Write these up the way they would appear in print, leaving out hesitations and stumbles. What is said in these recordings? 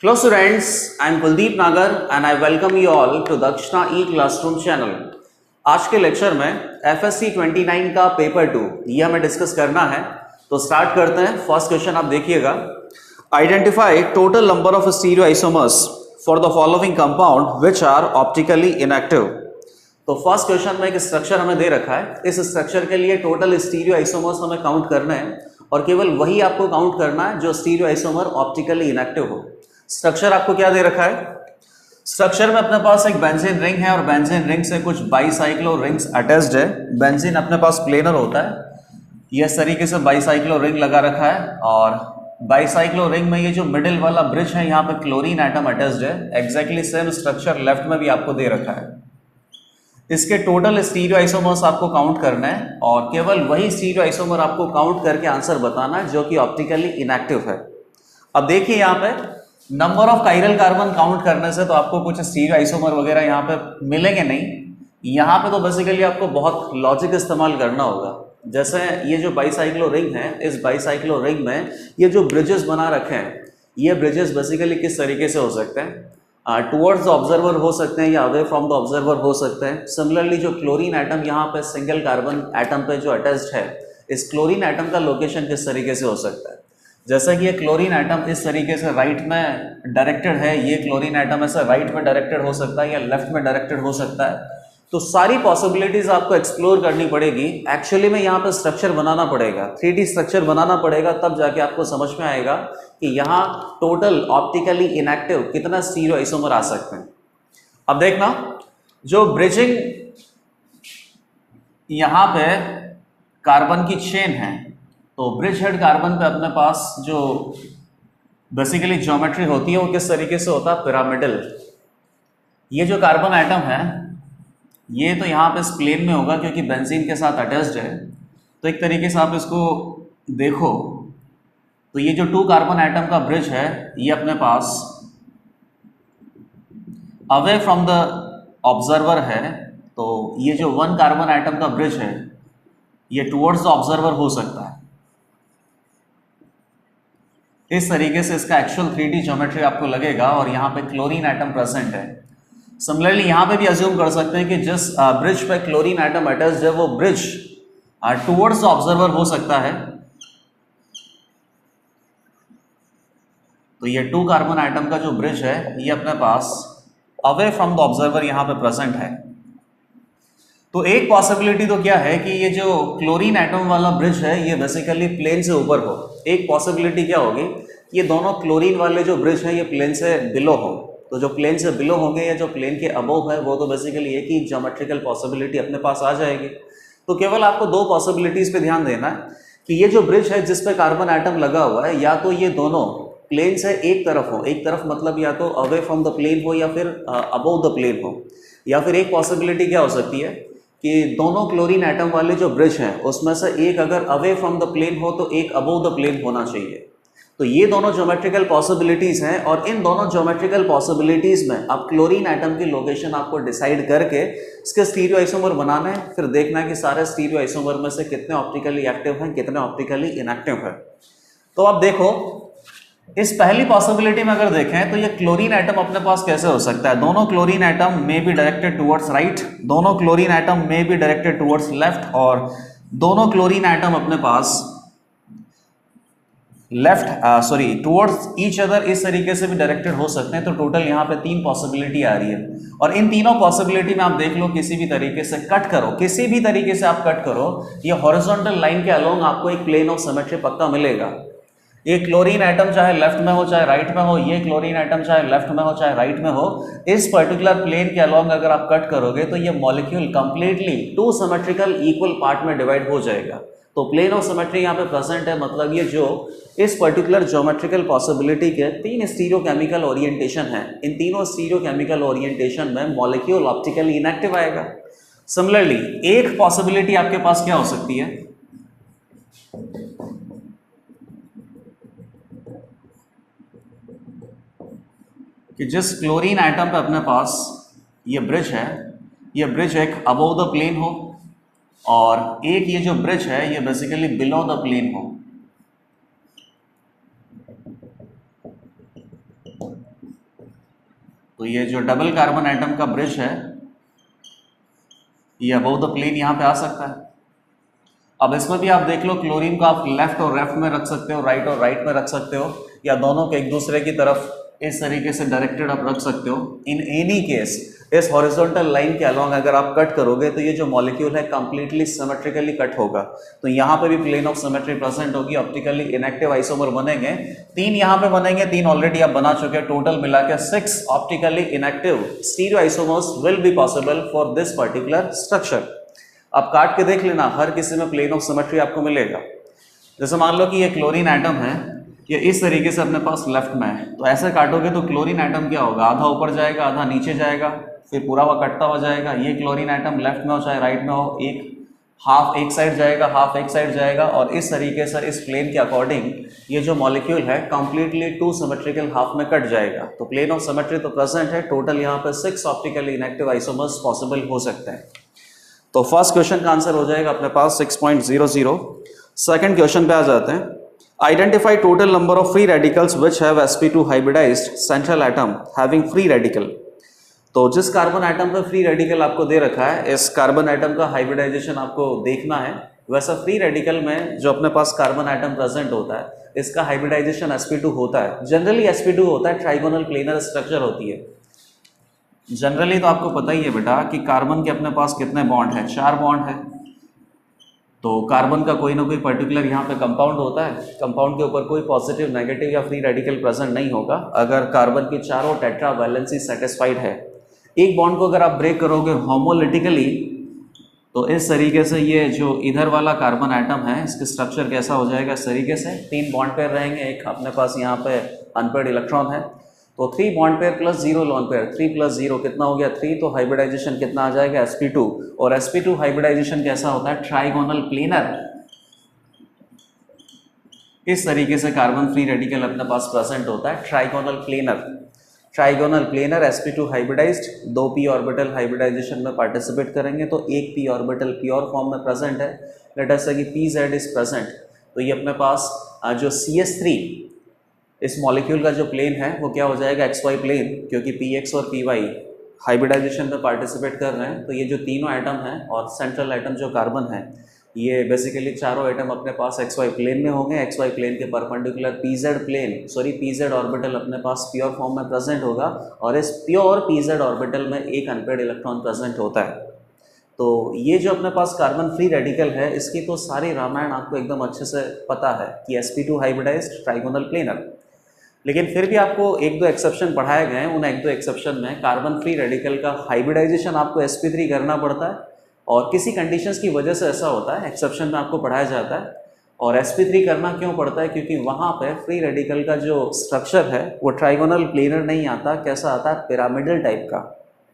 Hello students, I am Kuldeep Nagar and I welcome you all to Dakshna E-Classroom channel. आज के lecture में FSC 29 का paper 2 ये हमें डिस्कस करना है, तो स्टार्ट करते हैं। फर्स्ट क्वेश्चन आप देखिएगा, identify total number of stereoisomers for the following compound which are optically inactive. तो फर्स्ट क्वेश्चन में एक स्ट्रक्चर हमें दे रखा है, इस स्ट्रक्चर के लिए टोटल स्टीरियोआइसोमर्स हमें काउंट करने हैं और केवल वही आपको काउंट करना है जो स्टीरियोआइसोमर ऑप्टिकली इनएक्टिव हो। स्ट्रक्चर आपको क्या दे रखा है, स्ट्रक्चर में अपने पास एक बेंजीन रिंग है और बेंजीन रिंग से कुछ बाईसाइक्लो रिंग्स अटैच्ड है। बेंजीन अपने पास प्लेनर होता है, ये इस तरीके से बाईसाइक्लो रिंग लगा रखा है और बाईसाइक्लो रिंग में ये जो मिडिल वाला ब्रिज है यहाँ पे क्लोरीन एटम अटैच्ड है। एग्जैक्टली सेम स्ट्रक्चर लेफ्ट में भी आपको दे रखा है। इसके टोटल स्टीरियोआइसोमर्स आपको काउंट करना है और केवल वही स्टीरियोआइसोमर आपको काउंट करके आंसर बताना है जो कि ऑप्टिकली इनएक्टिव है। अब देखिए यहाँ पे number of chiral carbon count करने से तो आपको कुछ स्टीरियोआइसोमर वगैरह यहाँ पे मिलेंगे नहीं। यहाँ पे तो बेसिकली आपको बहुत लॉजिक इस्तेमाल करना होगा। जैसे ये जो बाईसाइक्लो रिंग है, इस बाईसाइक्लो रिंग में ये जो ब्रिजेस बना रखे हैं, ये ब्रिजेस बेसिकली किस तरीके से हो सकते हैं, टुवर्ड्स द ऑब्जर्वर हो सकते हैं या अवे फ्रॉम द ऑब्जर्वर हो सकते हैं। सिमिलरली जो क्लोरीन एटम यहाँ पे सिंगल कार्बन एटम पे जो अटैच्ड है, इस क्लोरीन एटम का लोकेशन किस तरीके से हो सकता है। जैसा कि ये क्लोरीन एटम इस तरीके से राइट में डायरेक्टेड है, ये क्लोरीन एटम ऐसे राइट में डायरेक्टेड हो सकता है या लेफ्ट में डायरेक्टेड हो सकता है। तो सारी पॉसिबिलिटीज आपको एक्सप्लोर करनी पड़ेगी। एक्चुअली में यहाँ पे स्ट्रक्चर बनाना पड़ेगा, 3D स्ट्रक्चर बनाना पड़ेगा, तब जाके आपको समझ में आएगा कि यहाँ टोटल ऑप्टिकली इनएक्टिव कितना स्टीरियोआइसोमर आ सकते हैं। अब देखना, जो ब्रिजिंग यहाँ पे कार्बन की चेन है, तो ब्रिज हेड कार्बन पे अपने पास जो बेसिकली ज्योमेट्री होती है वो किस तरीके से होता है, पिरामिडल। ये जो कार्बन एटम है ये तो यहाँ पे इस प्लेन में होगा क्योंकि बेंजीन के साथ अटैच्ड है। तो एक तरीके से आप इसको देखो तो ये जो 2 कार्बन एटम का ब्रिज है ये अपने pass away from the observer है। तो ये जो 1 कार्बन एटम का ब्रिज है ये टुवर्ड्स द ऑब्जर्वर हो सकता है। इस तरीके से इसका एक्चुअल 3D ज्योमेट्री आपको लगेगा और यहाँ पे क्लोरीन एटम प्रेजेंट है। सिमिलरली यहाँ पे भी अज्यूम कर सकते हैं कि जिस ब्रिज पे क्लोरीन एटम अटैच्ड है वो ब्रिज टुवर्ड्स द ऑब्जर्वर हो सकता है। तो ये 2 कार्बन एटम का जो ब्रिज है ये अपने pass away from the observer यहाँ पे प्रेजेंट है। तो एक पॉसिबिलिटी तो क्या है कि ये जो क्लोरीन एटम वाला ब्रिज है ये बेसिकली प्लेन से ऊपर हो। एक पॉसिबिलिटी क्या होगी, ये दोनों क्लोरीन वाले जो ब्रिज है ये प्लेन से बिलो हो। तो जो प्लेन से बिलो होंगे या जो प्लेन के अबव है वो तो बेसिकली एक ही ज्योमेट्रिकल पॉसिबिलिटी अपने पास आ जाएगी। तो केवल आपको 2 पॉसिबिलिटीज पे ध्यान देना है कि ये जो ब्रिज है जिस पे कार्बन एटम लगा हुआ है, या तो ये दोनों प्लेन से एक तरफ हो, एक तरफ मतलब या तो अवे फ्रॉम द प्लेन हो या फिर अबव द प्लेन हो, या फिर एक पॉसिबिलिटी क्या हो सकती है कि दोनों क्लोरीन एटम वाले जो ब्रिज हैं उसमें से एक अगर अवे फ्रॉम द प्लेन हो तो एक अबव द प्लेन होना चाहिए। तो ये दोनों ज्योमेट्रिकल पॉसिबिलिटीज हैं और इन दोनों ज्योमेट्रिकल पॉसिबिलिटीज में अब क्लोरीन एटम की लोकेशन आपको डिसाइड करके इसके स्टीरियोआइसोमर बनाना है। फिर देखना है कि सारे स्टीरियोआइसोमर में से कितने ऑप्टिकली एक्टिव हैं, कितने ऑप्टिकली इनएक्टिव हैं। तो अब देखो, इस पहली पॉसिबिलिटी में अगर देखें तो ये क्लोरीन एटम अपने पास कैसे हो सकता है, दोनों क्लोरीन एटम में बी डायरेक्टेड टुवर्ड्स राइट, दोनों क्लोरीन एटम में बी डायरेक्टेड टुवर्ड्स लेफ्ट, और दोनों क्लोरीन एटम अपने पास टुवर्ड्स ईच अदर इस तरीके से भी डायरेक्टेड हो सकते हैं। तो टोटल यहाँ पे 3 पॉसिबिलिटी आ रही है और इन तीनों पॉसिबिलिटी में आप देख लो, किसी भी तरीके से कट करो, किसी भी तरीके से आप कट करो, ये हॉरिजॉन्टल लाइन के अलोंग आपको एक प्लेन ऑफ सिमेट्री पक्का मिलेगा। ये क्लोरीन एटम चाहे लेफ्ट में हो चाहे राइट में हो, ये क्लोरीन एटम चाहे लेफ्ट में हो चाहे राइट में हो, इस पर्टिकुलर प्लेन के अलोंग अगर आप कट करोगे तो ये molecule completely 2 symmetrical equal part में डिवाइड हो जाएगा। तो प्लेन ऑफ सिमेट्री यहाँ पे प्रेजेंट है, मतलब ये जो इस पर्टिकुलर ज्योमेट्रिकल पॉसिबिलिटी के 3 स्टीरियोकेमिकल ओरिएंटेशन है, इन तीनों स्टीरियोकेमिकल ओरिएंटेशन में मॉलिक्यूल ऑप्टिकली इनएक्टिव आएगा। सिमिलरली एक पॉसिबिलिटी आपके पास क्या हो सकती है कि जिस क्लोरीन एटम पे अपने पास ये ब्रिज है, ये ब्रिज एक अबव द प्लेन हो और एक ये जो ब्रिज है ये बेसिकली बिलो द प्लेन हो। तो ये जो डबल कार्बन एटम का ब्रिज है ये अबव द प्लेन यहाँ पे आ सकता है। अब इसमें भी आप देख लो, क्लोरीन को आप लेफ्ट और लेफ्ट में रख सकते हो, राइट और राइट में रख सकते हो, या दोनों के एक दूसरे की तरफ इस तरीके से डायरेक्टेड आप रख सकते हो। इन एनी केस इस हॉरिजॉन्टल लाइन के अलोंग अगर आप कट करोगे तो ये जो मॉलिक्यूल है कंप्लीटली सिमेट्रिकली कट होगा। तो यहाँ पे भी प्लेन ऑफ सिमेट्री प्रेजेंट होगी, ऑप्टिकली इनएक्टिव आइसोमर बनेंगे। 3 यहाँ पे बनेंगे, 3 ऑलरेडी आप बना चुके हैं, टोटल मिला के 6 optically inactive stereo isomers will be possible for this particular structure. आप काट के देख लेना, हर किसी में प्लेन ऑफ सिमेट्री आपको मिलेगा। जैसे मान लो कि ये क्लोरीन एटम है, ये इस तरीके से अपने पास लेफ्ट में है, तो ऐसे काटोगे तो क्लोरीन एटम क्या होगा, आधा ऊपर जाएगा आधा नीचे जाएगा, फिर पूरा हुआ कटता हुआ जाएगा। ये क्लोरीन एटम लेफ्ट में हो चाहे राइट में हो, एक हाफ एक साइड जाएगा, हाफ एक साइड जाएगा, और इस तरीके से इस प्लेन के अकॉर्डिंग ये जो मॉलिक्यूल है कंप्लीटली 2 सिमेट्रिकल हाफ में कट जाएगा। तो प्लेन ऑफ सिमेट्री तो प्रेजेंट है, टोटल यहाँ पे 6 ऑप्टिकली इनएक्टिव आइसोमर्स पॉसिबल हो सकते हैं। तो फर्स्ट क्वेश्चन का आंसर हो जाएगा अपने पास 6.00। सेकंड क्वेश्चन पे आ जाते हैं। Identify total number of free radicals which have sp2 hybridised central atom having free radical. तो जिस कार्बन एटम पे फ्री रेडिकल आपको दे रखा है, इस कार्बन एटम का हाइब्रिडाइजेशन आपको देखना है। वैसा फ्री रेडिकल में जो अपने पास कार्बन एटम प्रेजेंट होता है, इसका हाइब्रिडाइजेशन sp2 होता है। जनरली sp2 होता है, ट्राइगोनल प्लेनर स्ट्रक्चर होती है। जनरली तो आपको पता ही है बेटा कि कार्बन के अपने पास कितने बॉन्ड है, 4 बॉन्ड है। तो कार्बन का कोई ना कोई पर्टिकुलर यहाँ पे कंपाउंड होता है, कंपाउंड के ऊपर कोई पॉजिटिव नेगेटिव या फ्री रेडिकल प्रेजेंट नहीं होगा अगर कार्बन की चारों टेट्रा वैलेंसी सेटिस्फाइड है। एक बॉन्ड को अगर आप ब्रेक करोगे होमोलिटिकली तो इस तरीके से ये जो इधर वाला कार्बन एटम है इसके स्ट्रक्चर कैसा हो जाएगा, इस तरीके से 3 बॉन्ड पेयर रहेंगे, एक अपने पास यहाँ पे अनपेयर्ड इलेक्ट्रॉन है, तो 3 bond pair plus 0 lone pair, 3 plus 0 कितना हो गया 3। तो हाइब्रिडाइजेशन कितना आ जाएगा sp2। और sp2 हाइब्रिडाइजेशन कैसा होता है, ट्राइगोनल प्लेनर। इस तरीके से कार्बन फ्री रेडिकल अपने पास प्रेजेंट होता है, trigonal planar. Trigonal planar sp2 hybridised, 2 p orbital hybridisation में पार्टिसिपेट करेंगे, तो एक p ऑर्बिटल प्योर फॉर्म में प्रेजेंट है। लेट अस से कि pz इज प्रेजेंट, तो ये अपने पास जो cs3 इस मॉलिक्यूल का जो प्लेन है वो क्या हो जाएगा, xy प्लेन, क्योंकि px और py हाइब्रिडाइजेशन में पार्टिसिपेट कर रहे हैं। तो ये जो तीनों एटम हैं और सेंट्रल एटम जो कार्बन है, ये बेसिकली चारों एटम अपने पास xy प्लेन में होंगे। xy प्लेन के परपेंडिकुलर pz ऑर्बिटल अपने पास प्योर फॉर्म में प्रेजेंट होगा, और इस प्योर pz ऑर्बिटल में एक अनपेयर्ड इलेक्ट्रॉन प्रेजेंट होता है। तो ये जो अपने पास कार्बन फ्री रेडिकल है, इसकी तो सारी रामायण आपको एकदम अच्छे से पता है कि sp2 हाइब्रिडाइज्ड ट्राइगोनल प्लेनर। लेकिन फिर भी आपको 1-2 एक्सेप्शन पढ़ाए गए हैं, उन 1-2 एक्सेप्शन में कार्बन फ्री रेडिकल का हाइब्रिडाइजेशन आपको sp3 करना पड़ता है, और किसी कंडीशंस की वजह से ऐसा होता है, एक्सेप्शन में आपको पढ़ाया जाता है। और sp3 करना क्यों पड़ता है, क्योंकि वहाँ पे फ्री रेडिकल का जो स्ट्रक्चर है वो ट्राइगोनल प्लेनर नहीं आता, कैसा आता है, पिरामिडल टाइप का।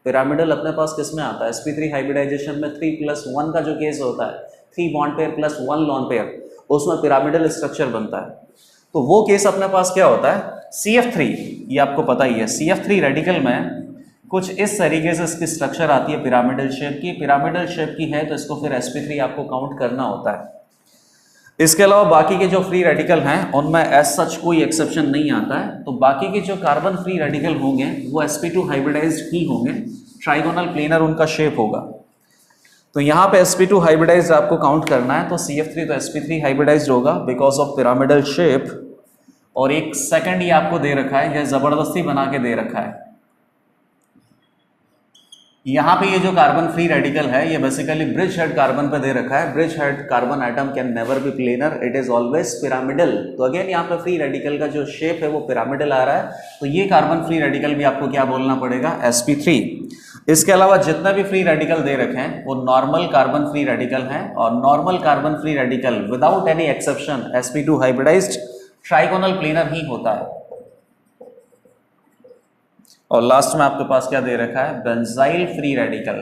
पिरामिडल अपने पास किस में आता है, sp3 हाइब्रिडाइजेशन में 3+1 का जो केस होता है, 3 bond pair plus 1 lone pair, उसमें पिरामिडल स्ट्रक्चर बनता है। तो वो केस अपने पास क्या होता है, CF3, ये आपको पता ही है। CF3 रेडिकल में कुछ इस तरीके से इसकी स्ट्रक्चर आती है पिरामिडल शेप की। पिरामिडल शेप की है तो इसको फिर sp3 आपको काउंट करना होता है। इसके अलावा बाकी के जो फ्री रेडिकल हैं उनमें एज सच कोई एक्सेप्शन नहीं आता है। तो बाकी के जो कार्बन फ्री रेडिकल होंगे वो sp2 हाइब्रिडाइज्ड ही होंगे, ट्राइगोनल प्लेनर उनका शेप होगा। तो यहाँ पे sp2 हाइब्रिडाइज्ड आपको काउंट करना है, तो CF3 तो sp3 हाइब्रिडाइज्ड होगा बिकॉज ऑफ पिरामिडल शेप। और एक सेकंड ये आपको दे रखा है, यह जबरदस्ती बना के दे रखा है। यहाँ पे ये जो कार्बन फ्री रेडिकल है ये बेसिकली ब्रिज हेड कार्बन पे दे रखा है। Bridge head carbon atom can never be planar, it is always pyramidal. तो अगेन यहाँ पे फ्री रेडिकल का जो शेप है वो पिरामिडल आ रहा है, तो ये कार्बन फ्री रेडिकल भी आपको क्या बोलना पड़ेगा, sp3। इसके अलावा जितने भी फ्री रेडिकल दे रखे हैं वो नॉर्मल कार्बन फ्री रेडिकल हैं, और normal carbon free radical without any exception sp2 hybridized trigonal planar ही होता है। और लास्ट में आपके पास क्या दे रखा है, बेंजाइल फ्री रेडिकल।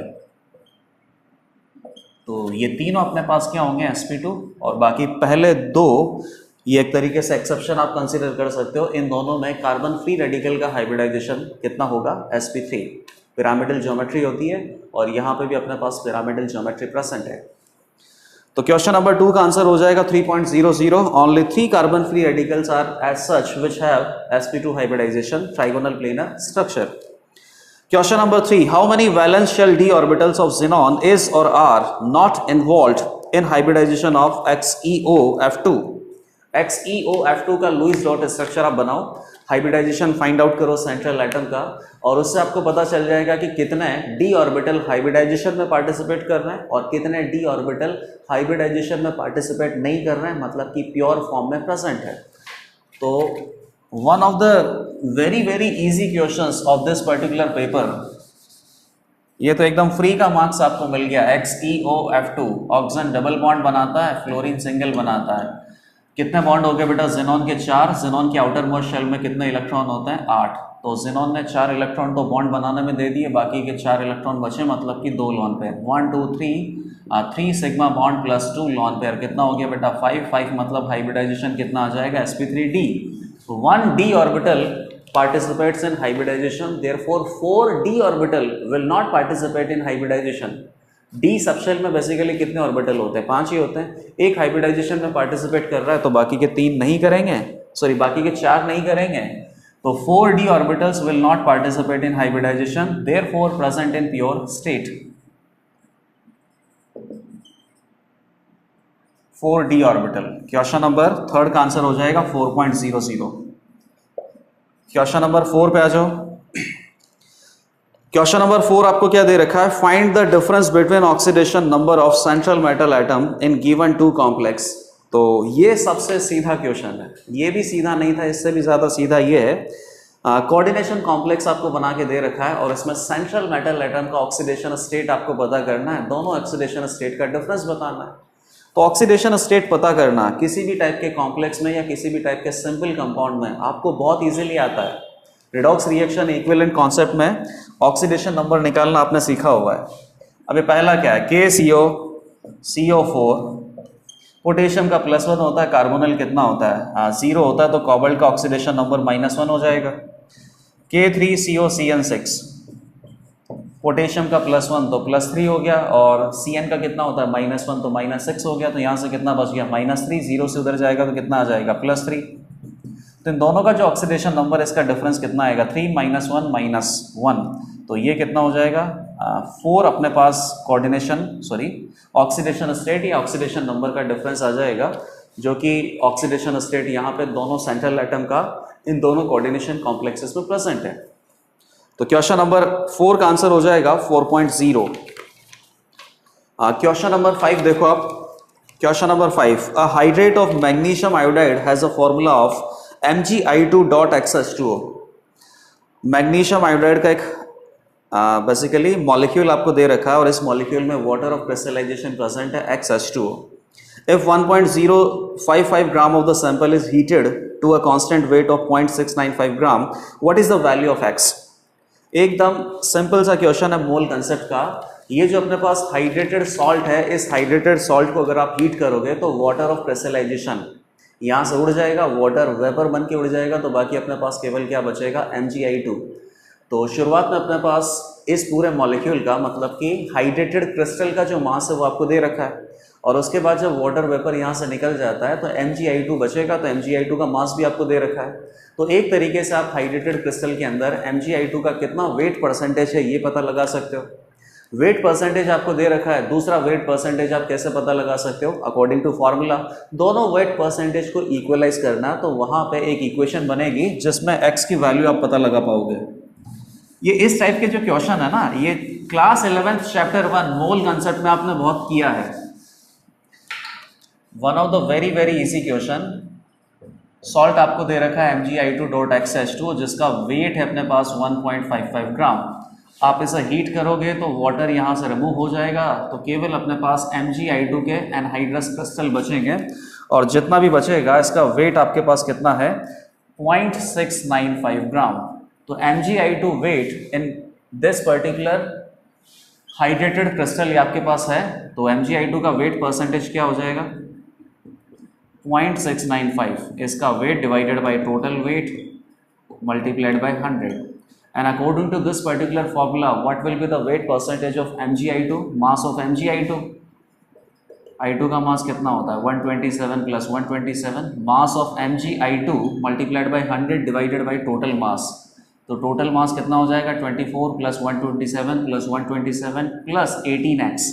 तो ये तीनों अपने पास क्या होंगे, sp2, और बाकी पहले 2 ये एक तरीके से एक्सेप्शन आप कंसीडर कर सकते हो। इन दोनों में कार्बन फ्री रेडिकल का हाइब्रिडाइजेशन कितना होगा, sp3। पिरामिडल ज्योमेट्री होती है और यहाँ पे भी अपने पास पिरामिडल ज्योमेट्री प्रेजेंट है। तो क्वेश्चन नंबर 2 का आंसर हो जाएगा 3.00। Only 3 carbon free radicals are as such which have sp2 hybridisation trigonal planar structure. Question number 3. How many valence shell d orbitals of xenon is or are not involved in hybridization of XeOF2? XeOF2 का Lewis dot structure आप बनाओ, hybridisation find out करो central atom का, और उससे आपको पता चल जाएगा कि कितने d ऑर्बिटल हाइब्रिडाइजेशन में पार्टिसिपेट कर रहे हैं और कितने d ऑर्बिटल हाइब्रिडाइजेशन में पार्टिसिपेट नहीं कर रहे हैं, मतलब कि प्योर फॉर्म में प्रेजेंट है। तो one of the very easy questions of this particular paper, ये तो एकदम फ्री का मार्क्स आपको मिल गया। XeOF2 ऑक्सीजन डबल बॉन्ड बनाता है, फ्लोरीन सिंगल बनाता है। कितने बॉन्ड हो गए बेटा? जेनॉन के 4। जेनॉन के आउटर मोस्ट शेल में कितने इलेक्ट्रॉन होते हैं? 8। तो जेनॉन ने 4 इलेक्ट्रॉन तो बॉन्ड बनाने में दे दिए, बाकी के 4 इलेक्ट्रॉन बचे, मतलब कि 2 lone pair. 1 2 3 sigma bond plus 2 lone pair, कितना हो गया बेटा? 5 मतलब हाइब्रिडाइजेशन कितना आ जाएगा? sp3d। 1 d orbital participates in hybridization, therefore 4 d orbital will not participate in hybridization। d subshell में बेसिकली कितने ऑर्बिटल होते हैं? 5 ही होते हैं। एक हाइब्रिडाइजेशन में पार्टिसिपेट कर रहा है तो बाकी के 3 नहीं करेंगे, सॉरी बाकी के 4 नहीं करेंगे। तो 4 d orbitals will not participate in hybridization, therefore present in pure state। 4d orbital. Question number 3 का आंसर हो जाएगा 4.00। क्वेश्चन नंबर 4 पे आ जाओ। क्वेश्चन नंबर 4 आपको क्या दे रखा है? Find the difference between oxidation number of central metal atom in given 2 complex. तो ये सबसे सीधा क्वेश्चन है, ये भी सीधा नहीं था, इससे भी ज्यादा सीधा ये है। कोऑर्डिनेशन कॉम्प्लेक्स आपको बना के दे रखा है और इसमें सेंट्रल मेटल एटम का ऑक्सीडेशन स्टेट आपको पता करना है, दोनों ऑक्सीडेशन स्टेट का डिफरेंस बताना है। तो ऑक्सीडेशन स्टेट पता करना किसी भी टाइप के कॉम्प्लेक्स में या किसी भी टाइप के सिंपल कंपाउंड में आपको बहुत इजीली आता है। रिडॉक्स रिएक्शन इक्विवेलेंट कॉन्सेप्ट में ऑक्सीडेशन नंबर निकालना आपने सीखा हुआ है। अभी पहला क्या है? KCO4, पोटेशियम का +1 होता है, कार्बोनिल कितना होता है? 0 होता है, तो कोबाल्ट का ऑक्सीडेशन नंबर -1 हो जाएगा। K3COCN6, पोटेशियम का +1 तो +3 हो गया, और Cn का कितना होता है? -1 तो -6 हो गया। तो यहाँ से कितना बच गया? -3। 0 से उधर जाएगा तो कितना आ जाएगा? +3। तो इन दोनों का जो ऑक्सीडेशन नंबर, इसका डिफरेंस कितना आएगा? 3 -1 -1। तो ये कितना हो जाएगा? 4 अपने पास ऑक्सीडेशन स्टेट या ऑक्सीडेशन नंबर का डिफरेंस आ जाएगा, जो कि ऑक्सीडेशन स्टेट यहाँ पे दोनों सेंट्रल एटम का इन दोनों कोऑर्डिनेशन कॉम्प्लेक्सेस में प्रेजेंट है। तो क्वेश्चन नंबर 4 का आंसर हो जाएगा 4.0। क्वेश्चन नंबर 5 देखो आप। Question number 5, a hydrate of magnesium iodide has a formula of Mgi2.xH2O। Magnesium iodide का एक बेसिकली मॉलिक्यूल आपको दे रखा है और इस मॉलिक्यूल में वाटर ऑफ क्रिस्टलाइजेशन प्रेजेंट है XH2O। If 1.055 gram of the sample is heated to a constant weight of 0.695 gram, what is the value of X? एकदम सिंपल सा क्वेश्चन है मोल कंसेप्ट का। ये जो अपने पास हाइड्रेटेड सॉल्ट है, इस हाइड्रेटेड सॉल्ट को अगर आप हीट करोगे तो वाटर ऑफ क्रिस्टलाइजेशन यहाँ से उड़ जाएगा, वाटर वेपर बन के उड़ जाएगा, तो बाकी अपने पास केवल क्या बचेगा? Mgi2। तो शुरुआत में अपने पास इस पूरे मॉलिक्यूल का, मतलब कि हाइड्रेटेड क्रिस्टल का जो मास है वो आपको दे रखा है, और उसके बाद जब वाटर वेपर यहाँ से निकल जाता है तो Mgi2 बचेगा। तो Mgi2 का मास भी आपको दे रखा है। तो एक तरीके से आप हाइड्रेटेड क्रिस्टल के अंदर Mgi2 का कितना वेट परसेंटेज है ये पता लगा सकते हो। वेट परसेंटेज आपको दे रखा है। दूसरा वेट परसेंटेज आप कैसे पता लगा सकते हो? According to formula. दोनों वेट परसेंटेज को इक्वलाइज करना, तो वहाँ पे एक इक्वेशन बनेगी जिसमें x की वैल्यू आप पता लगा पाओगे। ये इस टाइप के जो क्वेश्चन है ना, ये क्लास 11th चैप्टर 1 मोल कंसेप्ट में आपने बहुत किया है। One of the very easy question. Salt आपको दे रखा है Mgi2.xH2O, जिसका वेट है अपने पास 1.55 ग्राम। आप इसे हीट करोगे तो वाटर यहाँ से रिमूव हो जाएगा, तो केवल अपने पास Mgi2 के एनहाइड्रस क्रिस्टल बचेंगे, और जितना भी बचेगा इसका वेट आपके पास कितना है? 0.695 ग्राम। तो Mgi2 weight in this particular hydrated crystal ये आपके पास है, तो Mgi2 का वेट परसेंटेज क्या हो जाएगा? 0.695। इसका weight divided by total weight multiplied by 100। And according to this particular formula, what will be the weight percentage of Mgi2? Mass of Mgi2, I2 का मास कितना होता है? 127 + 127। Mass of Mgi2 multiplied by 100 divided by total mass, तो total mass कितना हो जाएगा 24 plus 127 plus 127 plus 18x।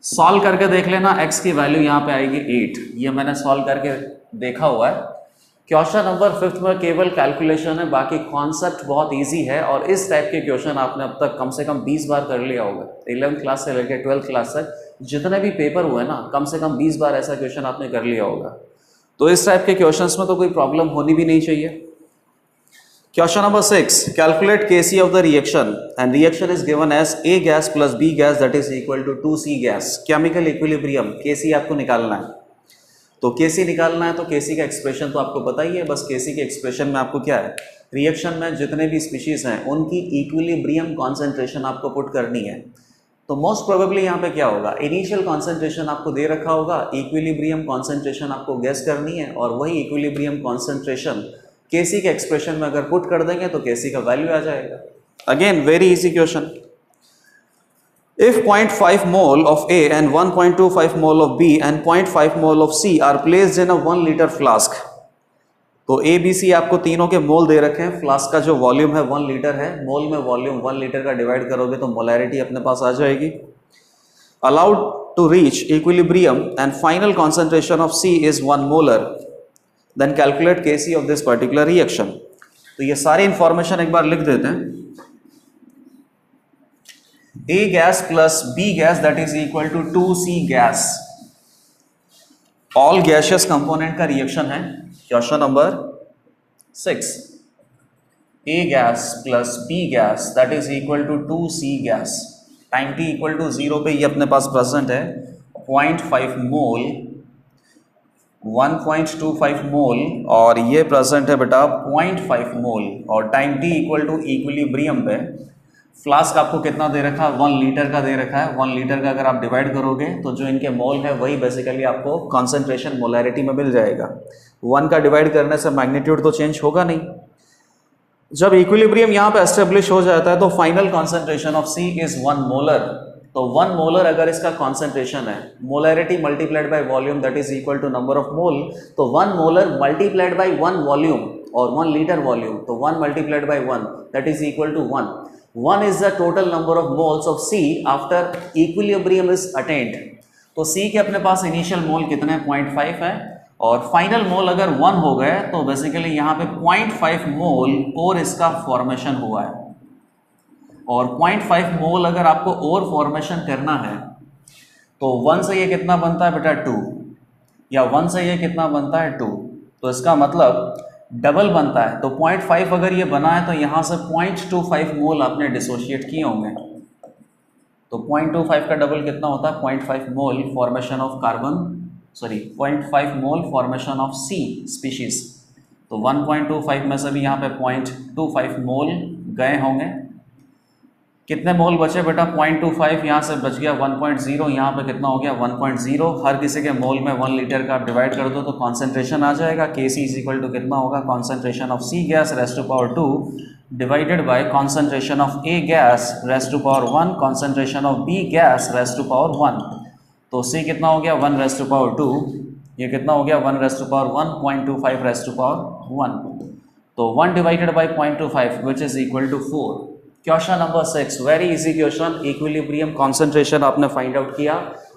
Solve करके देख लेना, x की वैल्यू यहाँ पे आएगी 8। ये मैंने सॉल्व करके देखा हुआ है। क्वेश्चन नंबर 5 में केवल कैलकुलेशन है, बाकी कॉन्सेप्ट बहुत इजी है और इस टाइप के क्वेश्चन आपने अब तक कम से कम 20 बार कर लिया होगा। 11th क्लास से लेकर 12th क्लास तक जितने भी पेपर हुए ना, कम से कम 20 बार ऐसा क्वेश्चन आपने कर लिया होगा। तो इस टाइप के क्वेश्चंस में तो कोई प्रॉब्लम होनी भी नहीं चाहिए। Question number 6, calculate Kc of the reaction and reaction is given as A gas plus B gas that is equal to 2C gas. Chemical equilibrium Kc आपको निकालना है। तो Kc निकालना है तो Kc का एक्सप्रेशन तो आपको पता ही है। बस Kc के एक्सप्रेशन में आपको क्या है, रिएक्शन में जितने भी स्पीशीज हैं उनकी इक्विलिब्रियम कॉन्सेंट्रेशन आपको पुट करनी है। तो मोस्ट प्रोबेबली यहाँ पे क्या होगा, इनिशियल कॉन्सेंट्रेशन आपको दे रखा होगा, इक्विलिब्रियम कॉन्सेंट्रेशन आपको गेस करनी है और वही इक्विलिब्रियम कॉन्सेंट्रेशन Kc के एक्सप्रेशन में अगर पुट कर देंगे तो Kc का वैल्यू आ जाएगा। Again very easy question. If 0.5 mole of A and 1.25 mole of B and 0.5 mole of C are placed in a 1 liter flask, तो A B C आपको तीनों के मोल दे रखे हैं। फ्लास्क का जो वॉल्यूम है 1 लीटर है, मोल में वॉल्यूम 1 लीटर का डिवाइड करोगे तो मोलैरिटी अपने पास आ जाएगी। Allowed to reach equilibrium and final concentration of C is 1 molar, then calculate Kc of this particular reaction. तो ये सारी इंफॉर्मेशन एक बार लिख देते हैं। A gas plus B gas that is equal to 2C gas, all gaseous component का reaction है। Question number 6, A gas plus B gas that is equal to 2C gas, time t equal to 0 पे ये अपने पास present है 0.5 मोल, 1.25 मोल और ये present है बेटा 0.5 मोल और time t equal to equilibrium पे फ्लास्क आपको कितना दे रखा है, 1 लीटर का दे रखा है। 1 लीटर का अगर आप डिवाइड करोगे तो जो इनके मोल है वही बेसिकली आपको कॉन्सेंट्रेशन मोलैरिटी में मिल जाएगा। 1 का डिवाइड करने से मैग्नीट्यूड तो चेंज होगा नहीं। जब इक्विलिब्रियम यहाँ पे एस्टेब्लिश हो जाता है तो final concentration of C is 1 molar. तो 1 मोलर अगर इसका कॉन्सेंट्रेशन है, molarity multiplied by volume that is equal to number of mole, तो 1 मोलर मल्टीप्लाइड बाय 1 वॉल्यूम और 1 लीटर वॉल्यूम, तो 1 multiplied by 1 that is equal to 1। 1 is the total number of moles of C after equilibrium is attained। तो C के अपने पास initial मोल कितने 0.5 है और final मोल अगर 1 हो गए तो बेसिकली यहाँ पे 0.5 मोल और इसका फॉर्मेशन हुआ है। और 0.5 मोल अगर आपको और फॉर्मेशन करना है तो 1 से ये कितना बनता है बेटा 2, या 1 से ये कितना बनता है 2, तो इसका मतलब डबल बनता है। तो 0.5 अगर ये बना है तो यहाँ से 0.25 मोल आपने डिसोशिएट किए होंगे। तो 0.25 का डबल कितना होता है 0.5 mole formation of carbon, sorry 0.5 mole formation of C species. तो 1.25 में से भी यहाँ पे 0.25 मोल गए होंगे। कितने मोल बचे बेटा 0.25, यहाँ से बच गया 1.0, यहाँ पे कितना हो गया 1.0। हर किसी के मोल में 1 लीटर का आप डिवाइड कर दो तो कॉन्सेंट्रेशन आ जाएगा। Kc इज इक्वल टू कितना होगा, concentration of C gas raise to power 2 divided by concentration of A gas raise to power 1 concentration of B gas raise to power 1। तो C कितना हो गया 1 रेज़ टू पावर 2, ये कितना हो गया 1 raise to power 1, 0.25 raise to power 1। तो 1 divided by 0.25 which is equal to 4। Question number 6, very easy question. Equilibrium concentration आपने फाइंड आउट किया,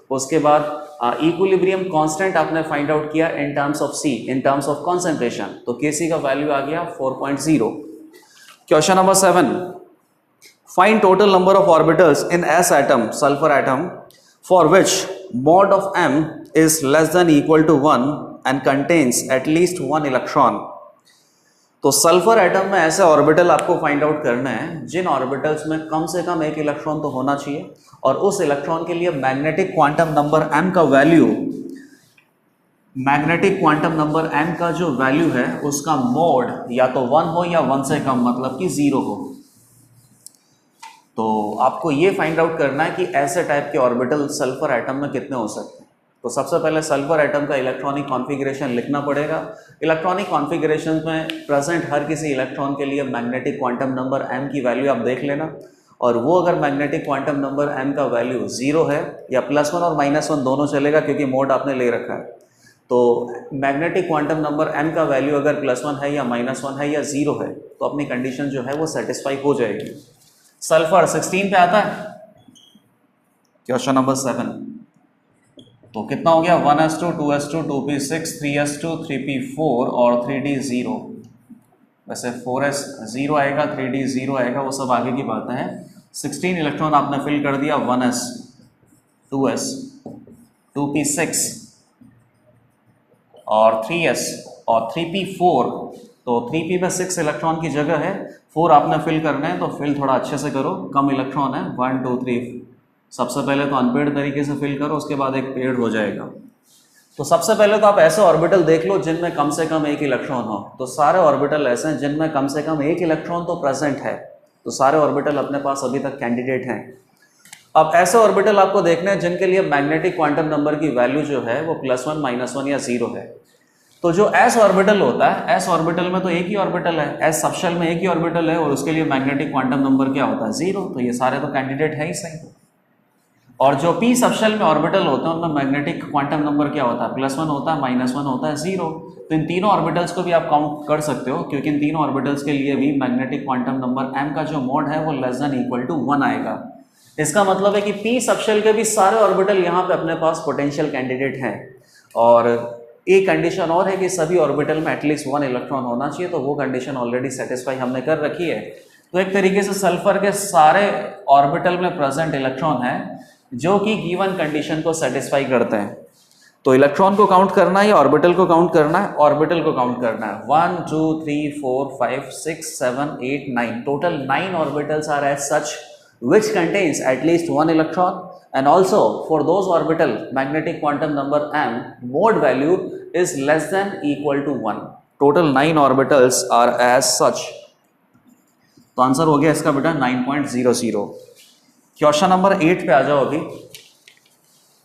उसके बाद इक्विलिब्रियम कांस्टेंट आपने फाइंड आउट किया in terms of C, in terms of concentration. तो Kc का value आ गया 4.0। Question number 7, find total number of orbitals in S atom, sulphur atom, for which mod of m is less than equal to 1 and contains at least 1 electron. तो sulphur atom में ऐसे orbital आपको find out करना है जिन orbitals में कम से कम 1 electron तो होना चाहिए और उस इलेक्ट्रॉन के लिए मैग्नेटिक क्वांटम नंबर m का value, magnetic quantum number m का जो वैल्यू है उसका मोड या तो 1 हो या 1 से कम, मतलब कि 0 हो। तो आपको ये फाइंड आउट करना है कि ऐसे टाइप के ऑर्बिटल सल्फर एटम में कितने हो सकते हैं। तो सबसे पहले सल्फर एटम का इलेक्ट्रॉनिक कॉन्फ़िगरेशन लिखना पड़ेगा। इलेक्ट्रॉनिक कॉन्फ़िगरेशन में प्रेजेंट हर किसी इलेक्ट्रॉन के लिए मैग्नेटिक क्वांटम नंबर m की वैल्यू आप देख लेना, और वो अगर मैग्नेटिक क्वांटम नंबर m का वैल्यू 0 है या +1 और -1 दोनों चलेगा क्योंकि मोड आपने ले रखा है। तो मैग्नेटिक क्वांटम नंबर m का वैल्यू अगर +1 है या -1 है या 0 है तो अपनी कंडीशन जो है वो सेटिस्फाई हो जाएगी। सल्फर 16 पे आता है, क्वेश्चन नंबर 7। तो कितना हो गया 1s2 2s2 2p6 3s2 3p4 और 3d 0। वैसे 4s 0 आएगा, 3d 0 आएगा, वो सब आगे की बातें हैं। 16 इलेक्ट्रॉन आपने फिल कर दिया 1s 2s 2p6 और 3s और 3p4। तो 3p में 6 इलेक्ट्रॉन की जगह है, 4 आपने फिल करना है, तो फिल थोड़ा अच्छे से करो, कम इलेक्ट्रॉन है 1 2 3। सबसे पहले तो अनपेड तरीके से फिल करो, उसके बाद एक पेड हो जाएगा। तो सबसे पहले तो आप ऐसे ऑर्बिटल देख लो जिनमें कम से कम एक इलेक्ट्रॉन हो। तो सारे ऑर्बिटल ऐसे हैं जिनमें कम से कम एक इलेक्ट्रॉन तो प्रेजेंट है, तो सारे ऑर्बिटल अपने पास अभी तक कैंडिडेट हैं। अब ऐसे ऑर्बिटल आपको देखने हैं जिनके लिए मैग्नेटिक क्वांटम नंबर की वैल्यू जो है वो +1 -1 या 0 है। तो जो एस ऑर्बिटल होता है, एस ऑर्बिटल में तो एक ही ऑर्बिटल है, एस सबशेल में एक ही ऑर्बिटल है और उसके लिए मैग्नेटिक क्वांटम नंबर क्या होता है 0। तो ये सारे तो कैंडिडेट है ही सही। और जो पी सबशेल में ऑर्बिटल होते हैं उनमें मैग्नेटिक क्वांटम नंबर क्या होता है +1 होता है, -1 होता है, 0। तो इन तीनों ऑर्बिटल्स को भी आप काउंट कर सकते हो, क्योंकि इन तीनों ऑर्बिटल्स के लिए भी मैग्नेटिक क्वांटम नंबर m का जो मोड है वो <= 1 आएगा। इसका मतलब है कि पी सबशेल के भी सारे ऑर्बिटल यहाँ पे अपने पास पोटेंशियल कैंडिडेट हैं। और एक कंडीशन और है कि सभी ऑर्बिटल में एटलीस्ट 1 इलेक्ट्रॉन होना चाहिए, तो वो कंडीशन ऑलरेडी सेटिस्फाई हमने कर रखी है। तो एक तरीके से सल्फर के सारे ऑर्बिटल में प्रेजेंट इलेक्ट्रॉन है जो कि गिवन कंडीशन को सेटिस्फाई करते हैं। तो इलेक्ट्रॉन को काउंट करना है या ऑर्बिटल को काउंट करना है? ऑर्बिटल को काउंट करना है। 1 2 3 4 5 6 7 8 9 total 9 orbitals are as such which contains at least 1 electron, and also for those orbital magnetic quantum number m mode value is less than equal to 1. Total 9 orbitals are as such. तो answer हो गया इसका बेटा 9.00। Question number 8 पे आ जाओ अभी।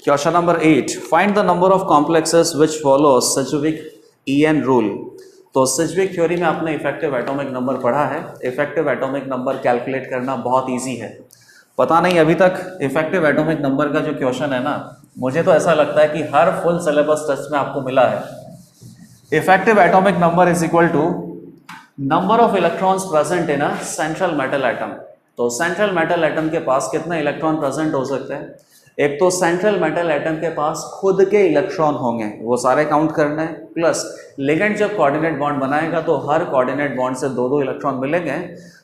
Question number 8, find the number of complexes which follow Sedgwick-En rule. तो सिजविक थ्योरी में आपने इफेक्टिव एटॉमिक नंबर पढ़ा है। इफेक्टिव एटॉमिक नंबर कैलकुलेट करना बहुत इजी है। पता नहीं अभी तक इफेक्टिव एटॉमिक नंबर का जो क्वेश्चन है ना, मुझे तो ऐसा लगता है कि हर फुल सिलेबस टेस्ट में आपको मिला है। Effective atomic number is equal to number of electrons present in a central metal atom. तो सेंट्रल मेटल एटम के पास कितने इलेक्ट्रॉन प्रेजेंट हो सकते हैं? एक तो सेंट्रल मेटल एटम के पास खुद के इलेक्ट्रॉन होंगे, वो सारे काउंट करना है, प्लस लिगेंड जब कोऑर्डिनेट बॉन्ड बनाएगा तो हर कोऑर्डिनेट बॉन्ड से 2-2 इलेक्ट्रॉन मिलेंगे।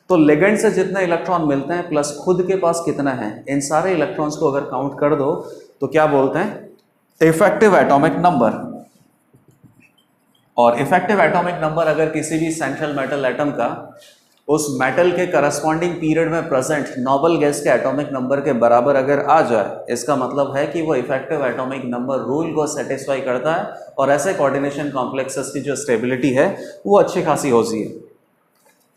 तो लिगेंड से जितने इलेक्ट्रॉन मिलते हैं प्लस खुद के पास कितना है, इन सारे इलेक्ट्रॉन्स को अगर काउंट कर दो तो क्या बोलते हैं इफेक्टिव एटॉमिक नंबर। और इफेक्टिव एटॉमिक नंबर अगर किसी भी सेंट्रल मेटल एटम का उस मेटल के करस्पॉन्डिंग पीरियड में प्रेजेंट नोबल गैस के एटॉमिक नंबर के बराबर अगर आ जाए, इसका मतलब है कि वो इफेक्टिव एटॉमिक नंबर रूल को सेटिस्फाई करता है और ऐसे कोऑर्डिनेशन कॉम्प्लेक्सेस की जो स्टेबिलिटी है वो अच्छी खासी होती है।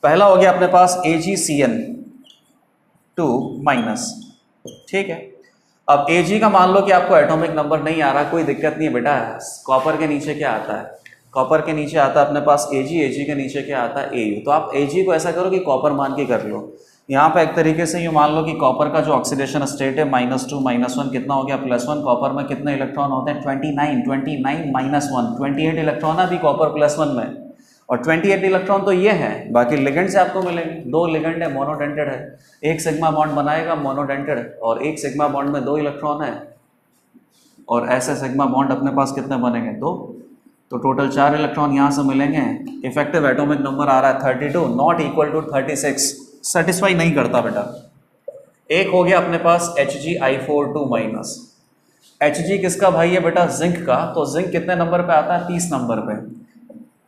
पहला हो गया अपने पास AgCN2-, ठीक है। अब Ag का मान लो कि आपको एटॉमिक नंबर नहीं आ रहा, कोई दिक्कत नहीं है बेटा। कॉपर के नीचे क्या आता है? कॉपर के नीचे आता है अपने पास Ag, Ag के नीचे क्या आता है Au। तो आप Ag को ऐसा करो कि कॉपर मान के कर लो। यहाँ पे एक तरीके से यूँ मान लो कि कॉपर का जो ऑक्सीडेशन स्टेट है -2 -1 कितना हो गया +1। कॉपर में कितने इलेक्ट्रॉन होते हैं 29 -1 28 इलेक्ट्रॉन है अभी कॉपर +1 में, और 28 इलेक्ट्रॉन तो ये है, बाकी लिगेंड से आपको मिलेंगे। 2 लिगेंड है, मोनोडेंटेड है, एक सिग्मा बॉन्ड बनाएगा मोनोडेंटेड, और एक सिग्मा बॉन्ड में 2 इलेक्ट्रॉन है, और ऐसे सिग्मा बॉन्ड अपने पास कितने बनेंगे 2, तो टोटल 4 इलेक्ट्रॉन यहाँ से मिलेंगे। इफेक्टिव एटॉमिक नंबर आ रहा है 32, नॉट इक्वल टू 36, सेटिस्फाई नहीं करता बेटा। एक हो गया अपने पास Hgi4-। Hg किसका भाई है बेटा? जिंक का। तो जिंक कितने नंबर पे आता है? 30 नंबर पे।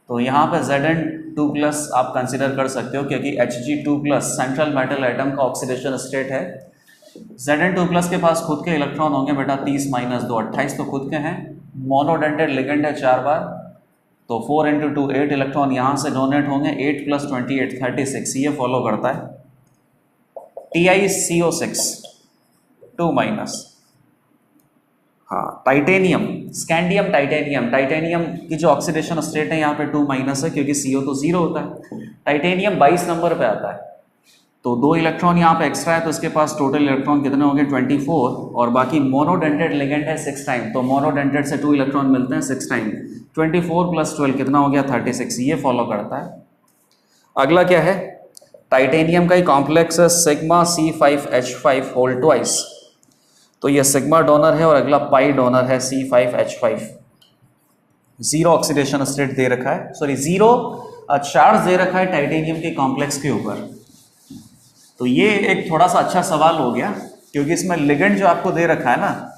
तो यहाँ पे Zn2+ आप कंसिडर कर सकते हो, क्योंकि Hg2+ सेंट्रल मेटल एटम का ऑक्सीडेशन स्टेट है। Zn2+ के पास खुद के इलेक्ट्रॉन होंगे बेटा 30 - 2 28, तो खुद के हैं। मोनोडेंटेड लिगेंड है 4 बार, तो 4 × 2 8 इलेक्ट्रॉन यहाँ से डोनेट होंगे। 8 + 28 36, ये फॉलो करता है। TiCO6-2-। हाँ, टाइटेनियम, स्कैंडियम टाइटेनियम, टाइटेनियम की जो ऑक्सीडेशन स्टेट है यहाँ पे 2- है, क्योंकि CO तो 0 होता है। टाइटेनियम 22 नंबर पे आता है, तो 2 इलेक्ट्रॉन यहाँ पे एक्स्ट्रा है, तो इसके पास टोटल इलेक्ट्रॉन कितने होंगे 24, और बाकी मोनोडेंटेड लिगेंड है 6 टाइम, तो मोनोडेंटेड से 2 इलेक्ट्रॉन मिलते हैं 6 टाइम। 24 + 12 कितना हो गया 36, ये फॉलो करता है। अगला क्या है, टाइटेनियम का ही कॉम्प्लेक्स है सिग्मा C5H5 होल ट्वाइस, तो ये सिग्मा डोनर है और अगला पाई डोनर है C5H5। जीरो ऑक्सीडेशन स्टेट दे रखा है, सॉरी जीरो चार्ज दे रखा है टाइटेनियम के कॉम्प्लेक्स के ऊपर। तो ये एक थोड़ा सा अच्छा सवाल हो गया, क्योंकि इसमें लिगेंड जो आपको दे रखा है ना,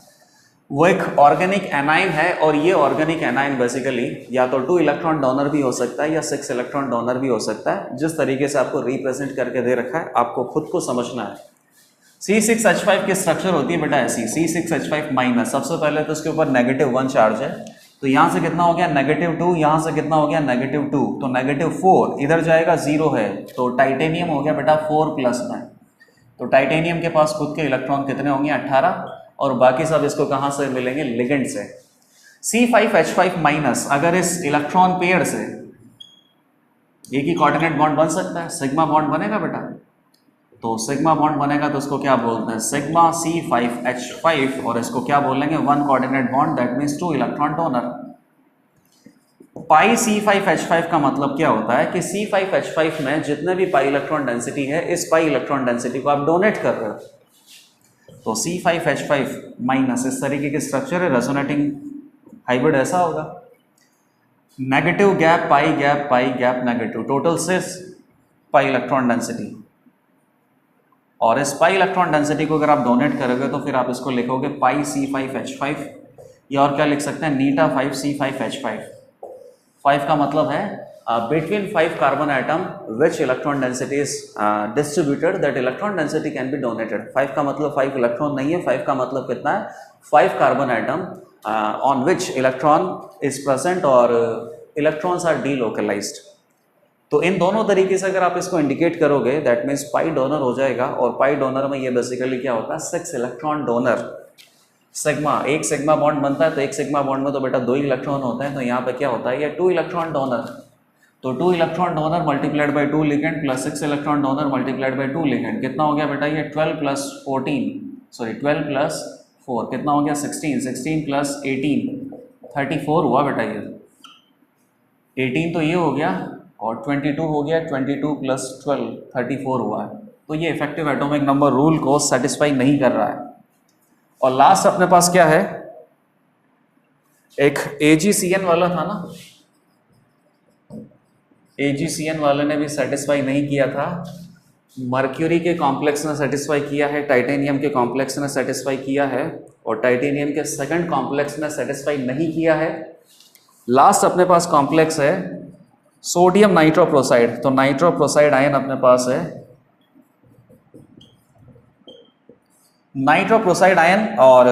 वो एक ऑर्गेनिक एनाइन है, और ये ऑर्गेनिक एनाइन बेसिकली या तो 2 इलेक्ट्रॉन डोनर भी हो सकता है या 6 इलेक्ट्रॉन डोनर भी हो सकता है। जिस तरीके से आपको रिप्रेजेंट करके दे रखा है आपको खुद को समझना है। C6H5 की स्ट्रक्चर होती है बेटा ऐसी, C6H5 माइनस, सबसे पहले तो उसके ऊपर -1 चार्ज है, तो यहाँ से कितना हो गया -2, यहाँ से कितना हो गया -2, तो -4 इधर जाएगा 0 है, तो टाइटेनियम हो गया बेटा 4+ में। तो टाइटेनियम के पास खुद के इलेक्ट्रॉन कितने होंगे 18, और बाकी सब इसको कहाँ से मिलेंगे, लिगेंड से। C5H5 माइनस अगर इस इलेक्ट्रॉन पेयर से एक ही कोऑर्डिनेट बॉन्ड बन सकता है, सिग्मा बॉन्ड बनेगा बेटा, तो सिग्मा बॉन्ड बनेगा तो उसको क्या बोलते हैं, सिग्मा C5H5, और इसको क्या बोलेंगे, 1 coordinate bond, that means 2 electron donor. Pi C5H5 का मतलब क्या होता है कि C5H5 में जितने भी पाई इलेक्ट्रॉन डेंसिटी है, इस पाई इलेक्ट्रॉन डेंसिटी को आप डोनेट कर रहे हो। तो C5H5 माइनस इस तरीके की स्ट्रक्चर है, रेजोनेटिंग हाइब्रिड ऐसा होगा, negative gap pi gap negative, total 6 pi electron density, और इस पाई इलेक्ट्रॉन डेंसिटी को अगर आप डोनेट करोगे तो फिर आप इसको लिखोगे पाई C5H5, या और क्या लिख सकते हैं, नीटा 5 C5H5। 5 का मतलब है between 5 carbon atom which electron density is distributed, that electron density can be donated. 5 का मतलब 5 इलेक्ट्रॉन नहीं है, 5 का मतलब कितना है, 5 carbon atom on which electron is present और इलेक्ट्रॉन्स आर डीलोकलाइज्ड। तो इन दोनों तरीके से अगर आप इसको इंडिकेट करोगे, दैट मीन्स पाई डोनर हो जाएगा, और पाई डोनर में ये बेसिकली क्या होता है, 6 इलेक्ट्रॉन डोनर। सिग्मा, एक सिग्मा बॉन्ड बनता है, तो एक सिग्मा बॉन्ड में तो बेटा 2 इलेक्ट्रॉन होते हैं, तो यहाँ पे क्या होता है, ये 2 इलेक्ट्रॉन डोनर, तो 2 electron donor multiplied by 2 ligand plus 6 electron donor multiplied by 2 ligand, कितना हो गया बेटा, ये 12 + 4 कितना हो गया, 16 + 18 34 हुआ बेटा, ये 18 तो ये हो गया, और 22 हो गया, 22 + 12 34 हुआ है। तो ये इफेक्टिव एटॉमिक नंबर रूल को सेटिस्फाई नहीं कर रहा है। और लास्ट अपने पास क्या है, एक AgCN वाला था ना, AgCN वाले ने भी सेटिस्फाई नहीं किया था, मर्क्यूरी के कॉम्प्लेक्स ने सेटिस्फाई किया है, टाइटेनियम के कॉम्प्लेक्स ने सेटिस्फाई किया है, और टाइटेनियम के सेकंड कॉम्प्लेक्स ने सेटिस्फाई नहीं किया है। लास्ट अपने पास कॉम्प्लेक्स है सोडियम नाइट्रोप्रोसाइड, तो नाइट्रोप्रोसाइड आयन अपने पास है, नाइट्रोप्रोसाइड आयन, और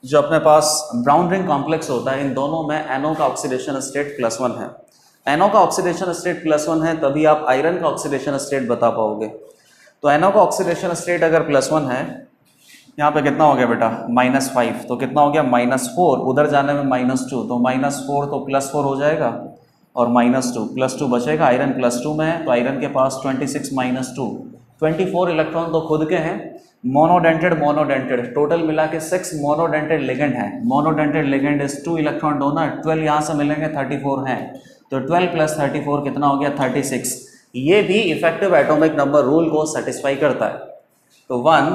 जो अपने पास ब्राउन रिंग कॉम्प्लेक्स होता है, इन दोनों में NO का ऑक्सीडेशन स्टेट +1 है। NO का ऑक्सीडेशन स्टेट +1 है, तभी आप आयरन का ऑक्सीडेशन स्टेट बता पाओगे। तो NO का ऑक्सीडेशन स्टेट अगर +1 है, यहाँ पे कितना हो गया बेटा, -5, तो कितना हो गया -4, उधर जाने में -2, तो -4 तो +4 हो जाएगा, और -2 बचेगा, आयरन +2 में है, तो आयरन के पास 26 - 2 24 इलेक्ट्रॉन तो खुद के हैं, मोनोडेंटेड टोटल मिला के 6 मोनोडेंटेड लिगेंड है, monodentate ligand is 2 electron donor, 12 यहाँ से मिलेंगे, 34 हैं, तो 12 + 34 कितना हो गया, 36। ये भी इफेक्टिव एटॉमिक नंबर रूल को सेटिस्फाई करता है। तो 1,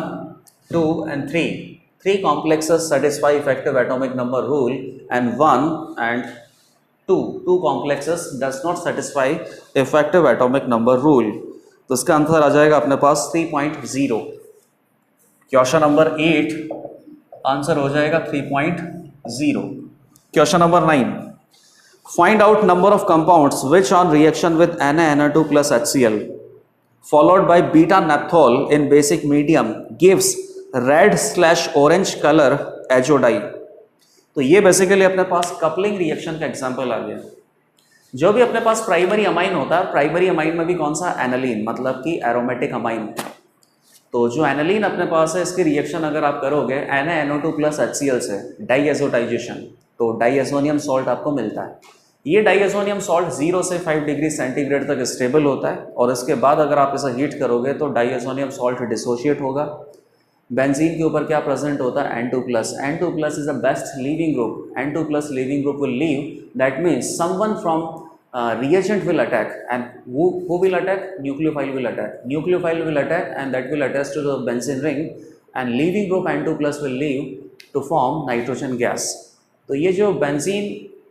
2 and 3 complexes satisfy effective atomic number rule, and 1 and 2 complexes does not satisfy effective atomic number rule। तो इसका आंसर आ जाएगा अपने पास 3.0। क्वेश्चन नंबर 8 आंसर हो जाएगा 3.0। Question number 9, find out number of compounds which on reaction with Na2 + HCl followed by beta naphthol in basic medium gives red/orange color azo dye. तो ये basically अपने पास coupling reaction का example आ गया। जो भी अपने पास प्राइमरी अमाइन होता है, प्राइमरी अमाइन में भी कौन सा, एनालीन, मतलब कि एरोमेटिक अमाइन। तो जो एनालीन अपने पास है, इसकी रिएक्शन अगर आप करोगे NaNO2 + HCl से, डाइएजोटाइजेशन, तो डाइएजोनियम सॉल्ट आपको मिलता है। ये डाइएजोनियम सॉल्ट 0 से 5 डिग्री सेंटीग्रेड तक स्टेबल होता है, और इसके बाद अगर आप इसे हीट करोगे तो डाइएजोनियम सॉल्ट डिसोशिएट होगा। बेंजीन के ऊपर क्या प्रेजेंट होता है, N2+ is the best leaving group, N2+ leaving group will leave, that means someone from reagent will attack, and who will attack? Nucleophile will attack. Nucleophile will attack and that will attach to the benzene ring, and leaving group N2 plus will leave to form nitrogen gas. तो ये जो benzene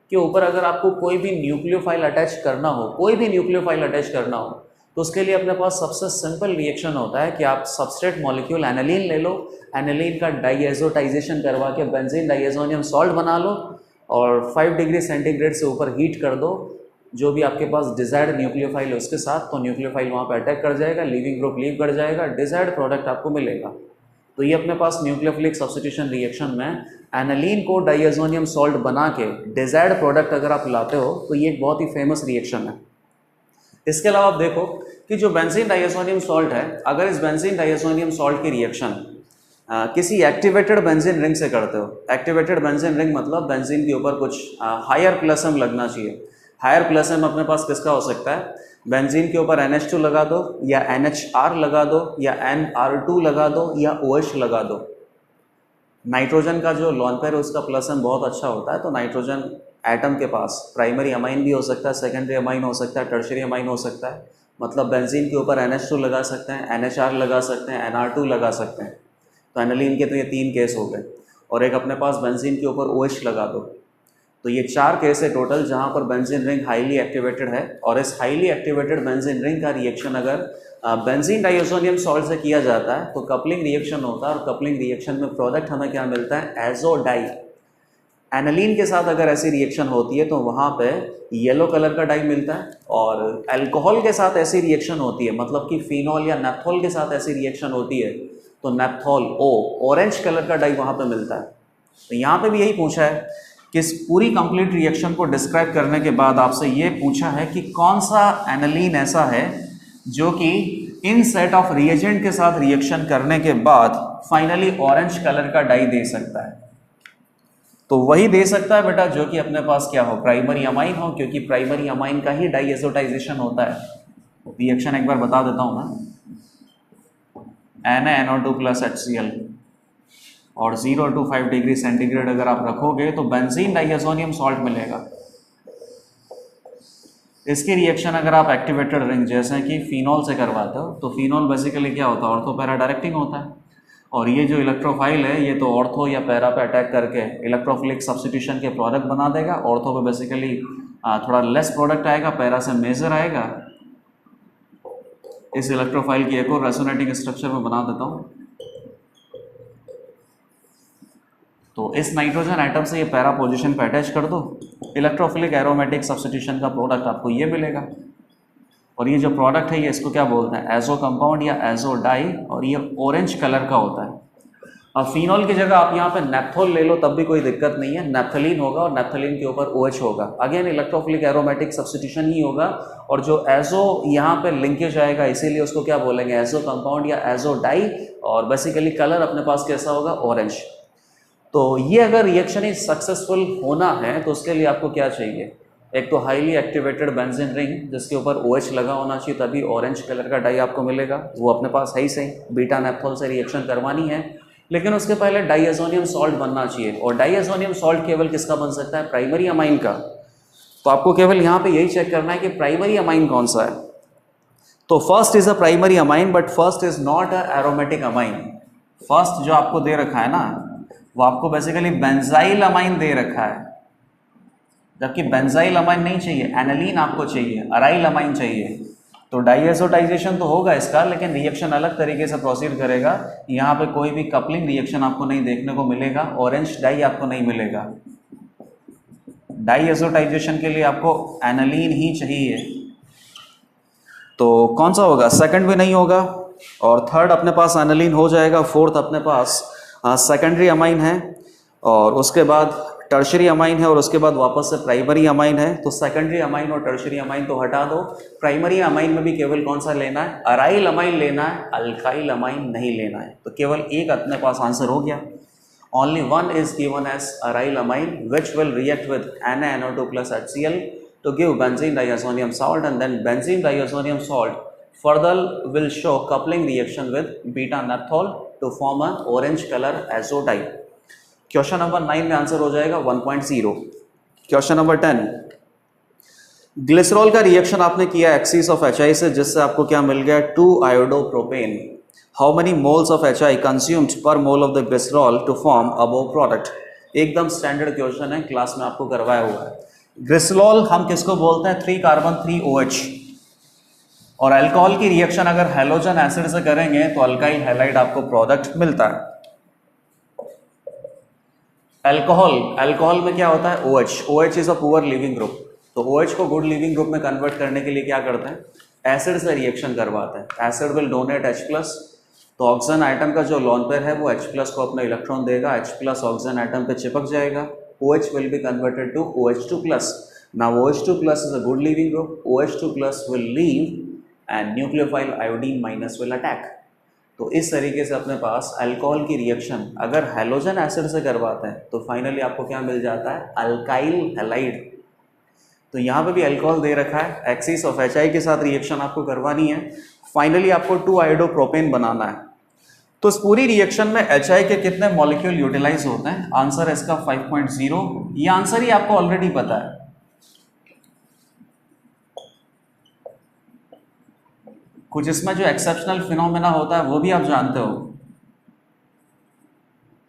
के ऊपर अगर आपको कोई भी nucleophile attach करना हो, कोई भी न्यूक्लियोफाइल अटैच करना हो, तो उसके लिए अपने पास सबसे सिंपल रिएक्शन होता है कि आप सबस्ट्रेट मॉलिक्यूल एनालीन ले लो, एनालीन का डाइएजोटाइजेशन करवा के बेंजीन डाइएजोनियम सॉल्ट बना लो और 5 डिग्री सेंटीग्रेड से ऊपर हीट कर दो जो भी आपके पास डिजायर्ड न्यूक्लियोफाइल है उसके साथ, तो न्यूक्लियोफाइल वहाँ पर अटैक कर जाएगा, लिविंग ग्रुप लीव कर जाएगा, डिजायर्ड प्रोडक्ट आपको मिलेगा। तो ये अपने पास न्यूक्लियोफिलिक सब्स्टिट्यूशन रिएक्शन में एनालीन को डाइएजोनियम सॉल्ट बना के डिजायर्ड प्रोडक्ट अगर आप लाते हो तो ये एक बहुत ही फेमस रिएक्शन है। इसके अलावा आप देखो कि जो बेंजीन डाइएजोनियम सॉल्ट है, अगर इस बेंजीन डाइएजोनियम सॉल्ट की रिएक्शन किसी एक्टिवेटेड बेंजीन रिंग से करते हो, एक्टिवेटेड बेंजीन रिंग मतलब बेंजीन के ऊपर कुछ हायर प्लस एम लगना चाहिए। हायर प्लस एम अपने पास किसका हो सकता है? बेंजीन के ऊपर NH2 लगा दो या NHR लगा दो या NR2 लगा दो या OH लगा दो। नाइट्रोजन का जो लॉन पेयर है उसका प्लस एम बहुत अच्छा होता है, तो नाइट्रोजन एटम के पास प्राइमरी अमाइन भी हो सकता है, सेकेंडरी अमाइन हो सकता है, टर्शियरी अमाइन हो सकता है। मतलब बेंजीन के ऊपर NH2 लगा सकते हैं, NHR लगा सकते हैं, NR2 लगा सकते हैं। तो एनालीन के तो ये 3 केस हो गए, और एक अपने पास बेंजीन के ऊपर OH लगा दो। तो ये 4 केस है टोटल जहाँ पर बेंजीन रिंग हाईली एक्टिवेटेड है, और इस हाईली एक्टिवेटेड बेंजीन रिंग का रिएक्शन अगर बेंजीन डाइएजोनियम सॉल्ट से किया जाता है तो कपलिंग रिएक्शन होता है, और कपलिंग रिएक्शन में प्रोडक्ट हमें क्या मिलता है? Azo die. एनालीन के साथ अगर ऐसी रिएक्शन होती है तो वहाँ पे येलो कलर का डाई मिलता है, और अल्कोहल के साथ ऐसी रिएक्शन होती है, मतलब कि फिनॉल या नेप्थोल के साथ ऐसी रिएक्शन होती है तो नेप्थोल ऑरेंज कलर का डाई वहाँ पे मिलता है। तो यहाँ पे भी यही पूछा है कि इस पूरी कंप्लीट रिएक्शन को डिस्क्राइब करने के बाद आपसे ये पूछा है कि कौन सा एनालीन ऐसा है जो कि इन सेट ऑफ रिएजेंट के साथ रिएक्शन करने के बाद फाइनली ऑरेंज कलर का डाई दे सकता है। तो वही दे सकता है बेटा जो कि अपने पास क्या हो? प्राइमरी अमाइन हो, क्योंकि प्राइमरी अमाइन का ही डाइएजोटाइजेशन होता है। रिएक्शन एक बार बता देता हूँ मैं। NaNO2 प्लस HCl और 0 to 5 डिग्री सेंटीग्रेड अगर आप रखोगे तो बेंजीन डाइएजोनियम सॉल्ट मिलेगा। इसकी रिएक्शन अगर आप एक्टिवेटेड रिंग जैसे कि फिनॉल से करवाते हो तो फिनॉल बेसिकली क्या होता है? ऑर्थो पैरा डायरेक्टिंग होता है, और ये जो इलेक्ट्रोफाइल है ये तो ऑर्थो या पैरा पे अटैक करके इलेक्ट्रोफिलिक सब्स्टिट्यूशन के प्रोडक्ट बना देगा। ऑर्थो पे बेसिकली थोड़ा लेस प्रोडक्ट आएगा, पैरा से मेजर आएगा। इस इलेक्ट्रोफाइल की एक और रेजोनेटिंग स्ट्रक्चर में बना देता हूँ। तो इस नाइट्रोजन एटम से ये पैरा पोजीशन पे अटैच कर दो, इलेक्ट्रोफिलिक एरोमेटिक सब्स्टिट्यूशन का प्रोडक्ट आपको ये मिलेगा। और ये जो प्रोडक्ट है ये इसको क्या बोलते हैं? एजो कंपाउंड या एजो डाई, और ये ऑरेंज कलर का होता है। अब फिनॉल की जगह आप यहाँ पे नेप्थोल ले लो तब भी कोई दिक्कत नहीं है, नेप्थलीन होगा और नेप्थलीन के ऊपर OH होगा। अगेन इलेक्ट्रोफिलिक एरोमेटिक सब्स्टिट्यूशन ही होगा, और जो एजो यहाँ पे लिंकेज आएगा इसीलिए उसको क्या बोलेंगे? एजो कंपाउंड या एजो डाई, और बेसिकली कलर अपने पास कैसा होगा? ऑरेंज। तो ये अगर रिएक्शन ही सक्सेसफुल होना है तो उसके लिए आपको क्या चाहिए? एक तो हाईली एक्टिवेटेड बेंजीन रिंग जिसके ऊपर OH लगा होना चाहिए, तभी ऑरेंज कलर का डाई आपको मिलेगा। वो अपने पास है ही सही, बीटा नेप्थोल से रिएक्शन करवानी है, लेकिन उसके पहले डाइएजोनियम सॉल्ट बनना चाहिए। और डाइएजोनियम सॉल्ट केवल किसका बन सकता है? प्राइमरी अमाइन का। तो आपको केवल यहाँ पे यही चेक करना है कि प्राइमरी अमाइन कौन सा है। तो first is a primary amine, but first is not a aromatic amine. First जो आपको दे रखा है ना वो आपको बेसिकली बेंजाइल अमाइन दे रखा है, जबकि बेंजाइल अमाइन नहीं चाहिए, एनालीन आपको चाहिए, अराइल अमाइन चाहिए। तो डाइएजोटाइजेशन तो होगा इसका, लेकिन रिएक्शन अलग तरीके से प्रोसीड करेगा। यहाँ पे कोई भी कपलिंग रिएक्शन आपको नहीं देखने को मिलेगा, ऑरेंज डाई आपको नहीं मिलेगा। डाइएजोटाइजेशन के लिए आपको एनालीन ही चाहिए। तो कौन सा होगा? सेकंड भी नहीं होगा, और थर्ड अपने पास एनालीन हो जाएगा। फोर्थ अपने पास सेकेंडरी अमाइन है, और उसके बाद टर्शरी अमाइन है, और उसके बाद वापस से प्राइमरी अमाइन है। तो सेकेंडरी अमाइन और टर्शरी अमाइन तो हटा दो। प्राइमरी अमाइन में भी केवल कौन सा लेना है? अराइल अमाइन लेना है, अल्काइल अमाइन नहीं लेना है। तो केवल एक अपने पास आंसर हो गया। Only one is given as aryl amine which will react with NaNO2 plus HCl to give benzene diazonium salt, and then benzene diazonium salt further will show coupling reaction with beta naphthol to form a orange color azo dye. Question number 9 में answer हो जाएगा 1.0। Question number 10, glycerol का reaction आपने किया axis of HI से, जिससे आपको क्या मिल गया 2 iodopropane. How many moles of HI consumed per mole of the glycerol to form above product. एकदम स्टैंडर्ड क्वेश्चन है, क्लास में आपको करवाया हुआ है। ग्लिसरॉल हम किसको बोलते हैं? 3 कार्बन 3 OH। और अल्कोहल की रिएक्शन अगर हैलोजन एसिड से करेंगे तो अल्काइल हैलाइड आपको प्रोडक्ट मिलता है। अल्कोहल में क्या होता है? OH is a poor leaving group. तो OH को गुड लिविंग ग्रुप में कन्वर्ट करने के लिए क्या करते हैं? एसिड से रिएक्शन करवाते हैं। एसिड विल डोनेट H+, तो ऑक्सीजन आइटम का जो लोन पेयर है वो H+ को अपना इलेक्ट्रॉन देगा, H+ ऑक्सीजन आइटम पे चिपक जाएगा, OH will be converted to OH2+। Now OH2+ is a good leaving group, OH2+ will leave and nucleophile iodine minus will attack. तो इस तरीके से अपने पास अल्कोहल की रिएक्शन अगर हैलोजन एसिड से करवाते हैं तो फाइनली आपको क्या मिल जाता है? Alkyl halide. तो यहाँ पे भी अल्कोहल दे रखा है, एक्सिस ऑफ HI के साथ रिएक्शन आपको करवानी है। फाइनली आपको 2 आयोडोप्रोपेन बनाना है। तो इस पूरी रिएक्शन में HI के कितने मॉलिक्यूल यूटिलाइज होते हैं? आंसर है इसका 5.0। ये आंसर ही आपको ऑलरेडी पता है। कुछ इसमें जो एक्सेप्शनल फिनोमेना होता है वो भी आप जानते हो।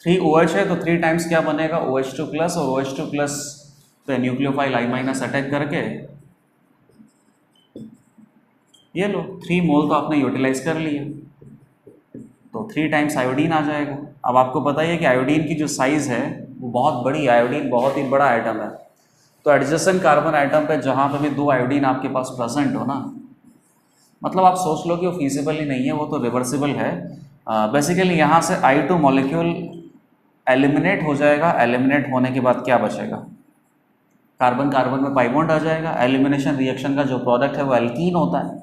3 OH है तो 3 टाइम्स क्या बनेगा? OH2+, और OH2+ पे न्यूक्लियोफाइल I- अटैक करके ये लो 3 मोल तो आपने यूटिलाइज कर लिया, तो 3 टाइम्स आयोडीन आ जाएगा। अब आपको पता ही है कि आयोडीन की जो साइज़ है वो बहुत बड़ी, आयोडीन बहुत ही बड़ा आइटम है। तो एडजेसेंट कार्बन आइटम पे जहाँ पे भी 2 आयोडीन आपके पास प्रेजेंट हो ना, मतलब आप सोच लो कि वो फीजिबल ही नहीं है, वो तो रिवर्सिबल है। बेसिकली यहाँ से I2 मॉलिक्यूल एलिमिनेट हो जाएगा। एलिमिनेट होने के बाद क्या बचेगा? कार्बन कार्बन में पाई बॉन्ड आ जाएगा। एलिमिनेशन रिएक्शन का जो प्रोडक्ट है वो एल्कीन होता है।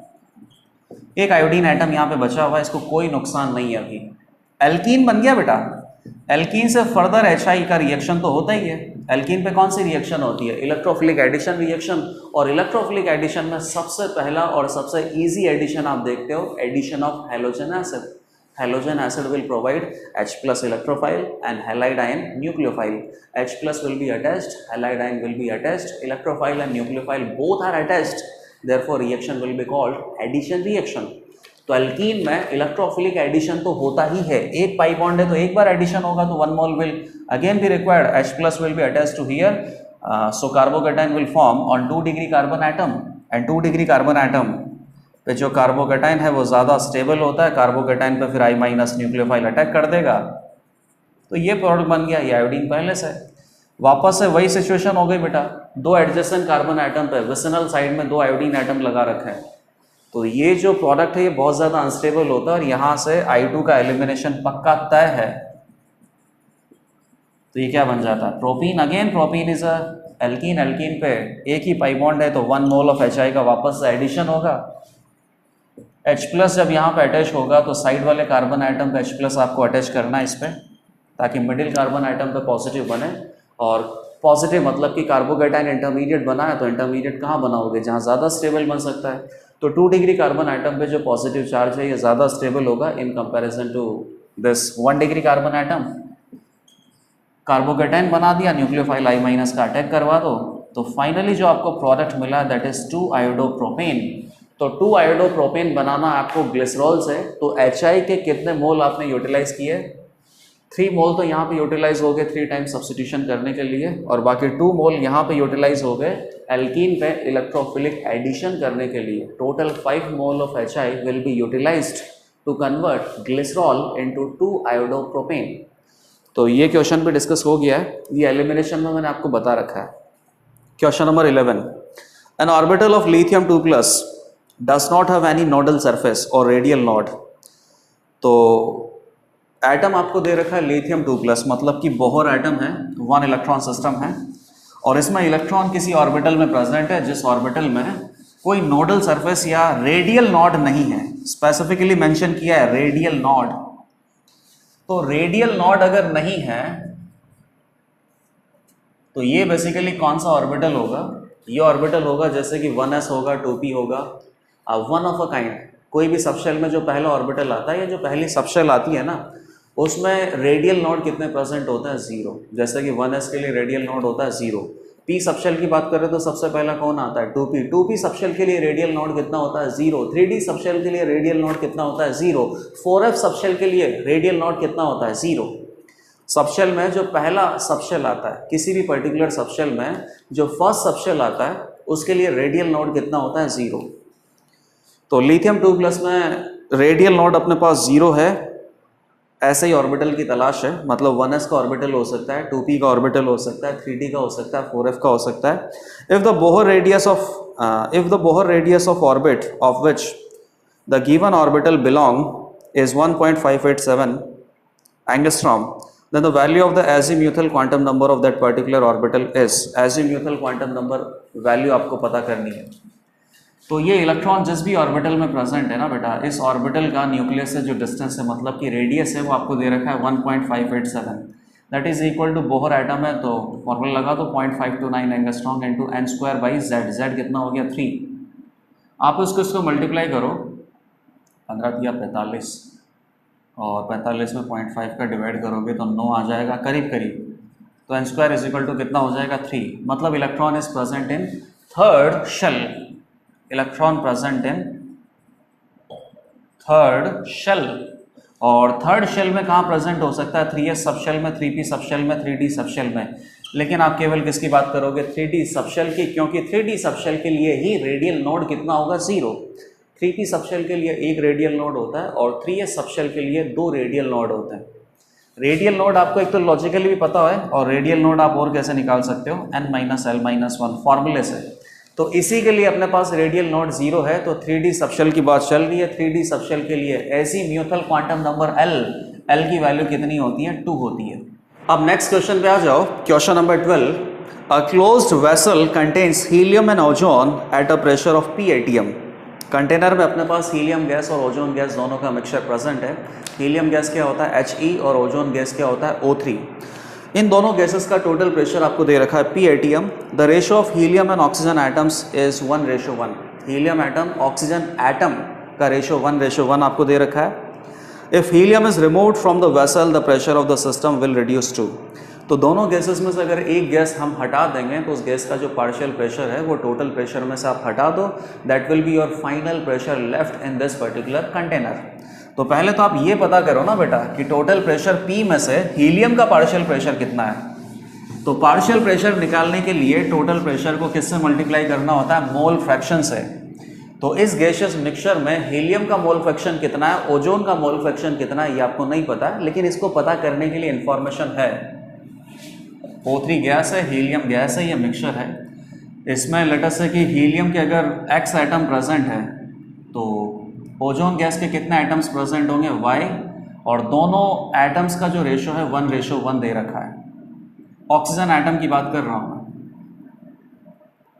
एक आयोडीन आइटम यहाँ पे बचा हुआ है, इसको कोई नुकसान नहीं है अभी। एल्कीन बन गया बेटा। एल्कीन से फर्दर HI का रिएक्शन तो होता ही है। एल्कीन पे कौन सी रिएक्शन होती है? Electrophilic addition reaction. और इलेक्ट्रोफिलिक एडिशन में सबसे पहला और सबसे इजी एडिशन आप देखते हो, addition of halogen acid. Halogen acid will provide H+ electrophile and halide ion nucleophile. H+ will be attached, halide ion will be attached, electrophile and nucleophile both are attached. Therefore, reaction will be called addition reaction. तो alkyne में electrophilic addition तो होता ही है। एक pi bond है तो एक बार addition होगा तो 1 mole will again be required. H+ will be attached to here. So carbocation will form on 2 degree carbon atom and 2 degree carbon atom पे जो कार्बोकेटाइन है वो ज़्यादा स्टेबल होता है। कार्बोकेटाइन पे फिर I- न्यूक्लियोफाइल अटैक कर देगा, तो ये प्रोडक्ट बन गया। ये आयोडीन पहले से। वापस से वही सिचुएशन हो गई बेटा। 2 एडजेसेंट कार्बन आइटम पे विसिनल साइड में 2 आयोडीन आइटम लगा रखे हैं, तो ये जो प्रोडक्ट है ये बहुत ज़्यादा अनस्टेबल होता है और यहाँ से I2 का एलिमिनेशन पक्का तय है। तो ये क्या बन जाता है? Propene. Again propene is a alkene. Alkene पे एक ही पाई बॉन्ड है तो 1 मोल ऑफ HI का वापस से एडिशन होगा। H+ जब यहाँ पे अटैच होगा तो साइड वाले कार्बन आइटम पे H+ आपको अटैच करना है इस पर, ताकि मिडिल कार्बन आइटम पे पॉजिटिव बने। और पॉजिटिव मतलब कि कार्बोकेटाइन इंटरमीडिएट बना है तो इंटरमीडिएट कहाँ बनाओगे? जहाँ ज़्यादा स्टेबल बन सकता है। तो 2 डिग्री कार्बन आइटम पे जो पॉजिटिव चार्ज है ये ज़्यादा स्टेबल होगा in comparison to this 1 degree carbon atom. Carbocation बना दिया, न्यूक्लियोफाइल I- का अटैक करवा दो, तो फाइनली जो आपको प्रोडक्ट मिला दैट इज 2 आयोडोप्रोपेन। तो 2 आयोडोप्रोपेन बनाना आपको ग्लिसरॉल से। तो HI के कितने मोल आपने यूटिलाइज किए? 3 मोल तो यहाँ पे यूटिलाइज हो गए 3 टाइम्स सब्स्टिट्यूशन करने के लिए, और बाकी 2 मोल यहाँ पे यूटिलाइज हो गए एल्कीन पे इलेक्ट्रोफिलिक एडिशन करने के लिए। Total 5 mole of HI will be utilised to convert glycerol into 2 iodopropane. तो ये क्वेश्चन भी डिस्कस हो गया है, ये एलिमिनेशन में मैंने आपको बता रखा है। Question number 11, N orbital of lithium 2+ does not have any nodal surface or radial node। तो एटम आपको दे रखा है लिथियम 2+, मतलब कि बोहर एटम है, 1 इलेक्ट्रॉन सिस्टम है, और इसमें इलेक्ट्रॉन किसी ऑर्बिटल में प्रेजेंट है जिस ऑर्बिटल में कोई नोडल सरफेस या रेडियल नॉड नहीं है। स्पेसिफिकली मेंशन किया है रेडियल नॉड। तो रेडियल नॉड अगर नहीं है तो ये बेसिकली कौन सा ऑर्बिटल होगा? ये ऑर्बिटल होगा जैसे कि 1s होगा, 2p होगा, वन ऑफ अ काइंड। कोई भी सबशेल में जो पहला ऑर्बिटल आता है या जो पहली सबशेल आती है ना, उसमें रेडियल नोड कितने प्रेजेंट होता है? 0। जैसे कि 1s के लिए रेडियल नोड होता है 0। पी सबशेल की बात करें तो सबसे पहला कौन आता है 2p। 2p सबशेल के लिए रेडियल नोड कितना होता है 0। 3d सबशेल के लिए रेडियल नोड कितना होता है 0। 4f सबशेल के लिए रेडियल नोड कितना होता है 0। सबशेल में जो पहला सबशेल आता है किसी भी पर्टिकुलर सबशेल में जो फर्स्ट सबशेल आता है उसके लिए रेडियल नोड कितना होता है 0। तो लिथियम 2+ में रेडियल नोड अपने पास 0 है। ऐसे ही ऑर्बिटल की तलाश है, मतलब 1s का ऑर्बिटल हो सकता है, 2p का ऑर्बिटल हो सकता है, 3d का हो सकता है, 4f का हो सकता है। If the Bohr radius of orbit of which the given orbital belong is 1.587 angstrom, then the value of the azimuthal quantum number of that particular orbital is, azimuthal quantum number value आपको पता करनी है। तो ये electron जिस भी orbital में present है ना बेटा, इस ऑर्बिटल का न्यूक्लियस से जो डिस्टेंस है, मतलब कि रेडियस है, वो आपको दे रखा है 1.587, that is equal to Bohr atom है तो फॉर्मूला लगा तो 0.529 angstrom into n square by Z. Z कितना हो गया 3। आप इसको मल्टीप्लाई करो, 15 दिया 45 और 45 में 0.5 का डिवाइड करोगे तो 9 आ जाएगा करीब करीब। तो n square is equal to कितना हो जाएगा 3। मतलब electron is present in third shell. Electron present in third shell. और थर्ड शेल में कहाँ प्रेजेंट हो सकता है 3s सबशेल में, 3p सबशेल में, 3d सबशेल में। लेकिन आप केवल किसकी बात करोगे 3d सबशेल की, क्योंकि 3d सबशेल के लिए ही रेडियल नोड कितना होगा 0। 3p सबशेल के लिए एक रेडियल नोड होता है और 3s सबशेल के लिए 2 रेडियल नोड होते हैं। रेडियल नोड आपको एक तो लॉजिकली भी पता है और रेडियल नोड आप और कैसे निकाल सकते हो n-l-1 फॉर्मूले से। तो इसी के लिए अपने पास रेडियल नोड 0 है। तो 3d सबशेल की बात चल रही है। 3d सबशेल के लिए एजीम्यूथल क्वांटम नंबर l की वैल्यू कितनी होती है 2 होती है। अब नेक्स्ट क्वेश्चन पे आ जाओ, question number 12। A closed vessel contains helium and ozone at a pressure of p atm। Container में अपने पास हीलियम गैस और ओजोन गैस दोनों का मिक्सचर प्रेजेंट है। हीलियम गैस क्या होता है He और ओजोन गैस क्या होता है O3। इन दोनों गैसेस का टोटल प्रेशर आपको दे रखा है p atm। The ratio of helium and oxygen atoms is 1:1। Helium atom oxygen atom का रेशो 1:1 आपको दे रखा है। If helium is removed from the vessel the pressure of the system will reduce to. तो दोनों गैसेस में से अगर एक गैस हम हटा देंगे तो उस गैस का जो पार्शियल प्रेशर है वो टोटल प्रेशर में से आप हटा दो, that will be your final pressure left in this particular container. तो पहले तो आप ये पता करो ना बेटा कि टोटल प्रेशर P में से हीलियम का पार्शियल प्रेशर कितना है। तो पार्शियल प्रेशर निकालने के लिए टोटल प्रेशर को किससे मल्टीप्लाई करना होता है मोल फ्रैक्शन से। तो इस गैसियस मिक्सचर में हीलियम का मोल फ्रैक्शन कितना है, ओजोन का मोल फ्रैक्शन कितना है, ये आपको नहीं पता, लेकिन इसको पता करने के लिए इंफॉर्मेशन है। O3 गैस है, हीलियम गैस है, ये मिक्सचर है। इसमें लेट अस से कि हीलियम के अगर x एटम प्रेजेंट है तो ओजोन गैस के कितने एटम्स प्रेजेंट होंगे y, और दोनों एटम्स का जो रेशो है 1:1 दे रखा है। ऑक्सीजन एटम की बात कर रहा हूँ मैं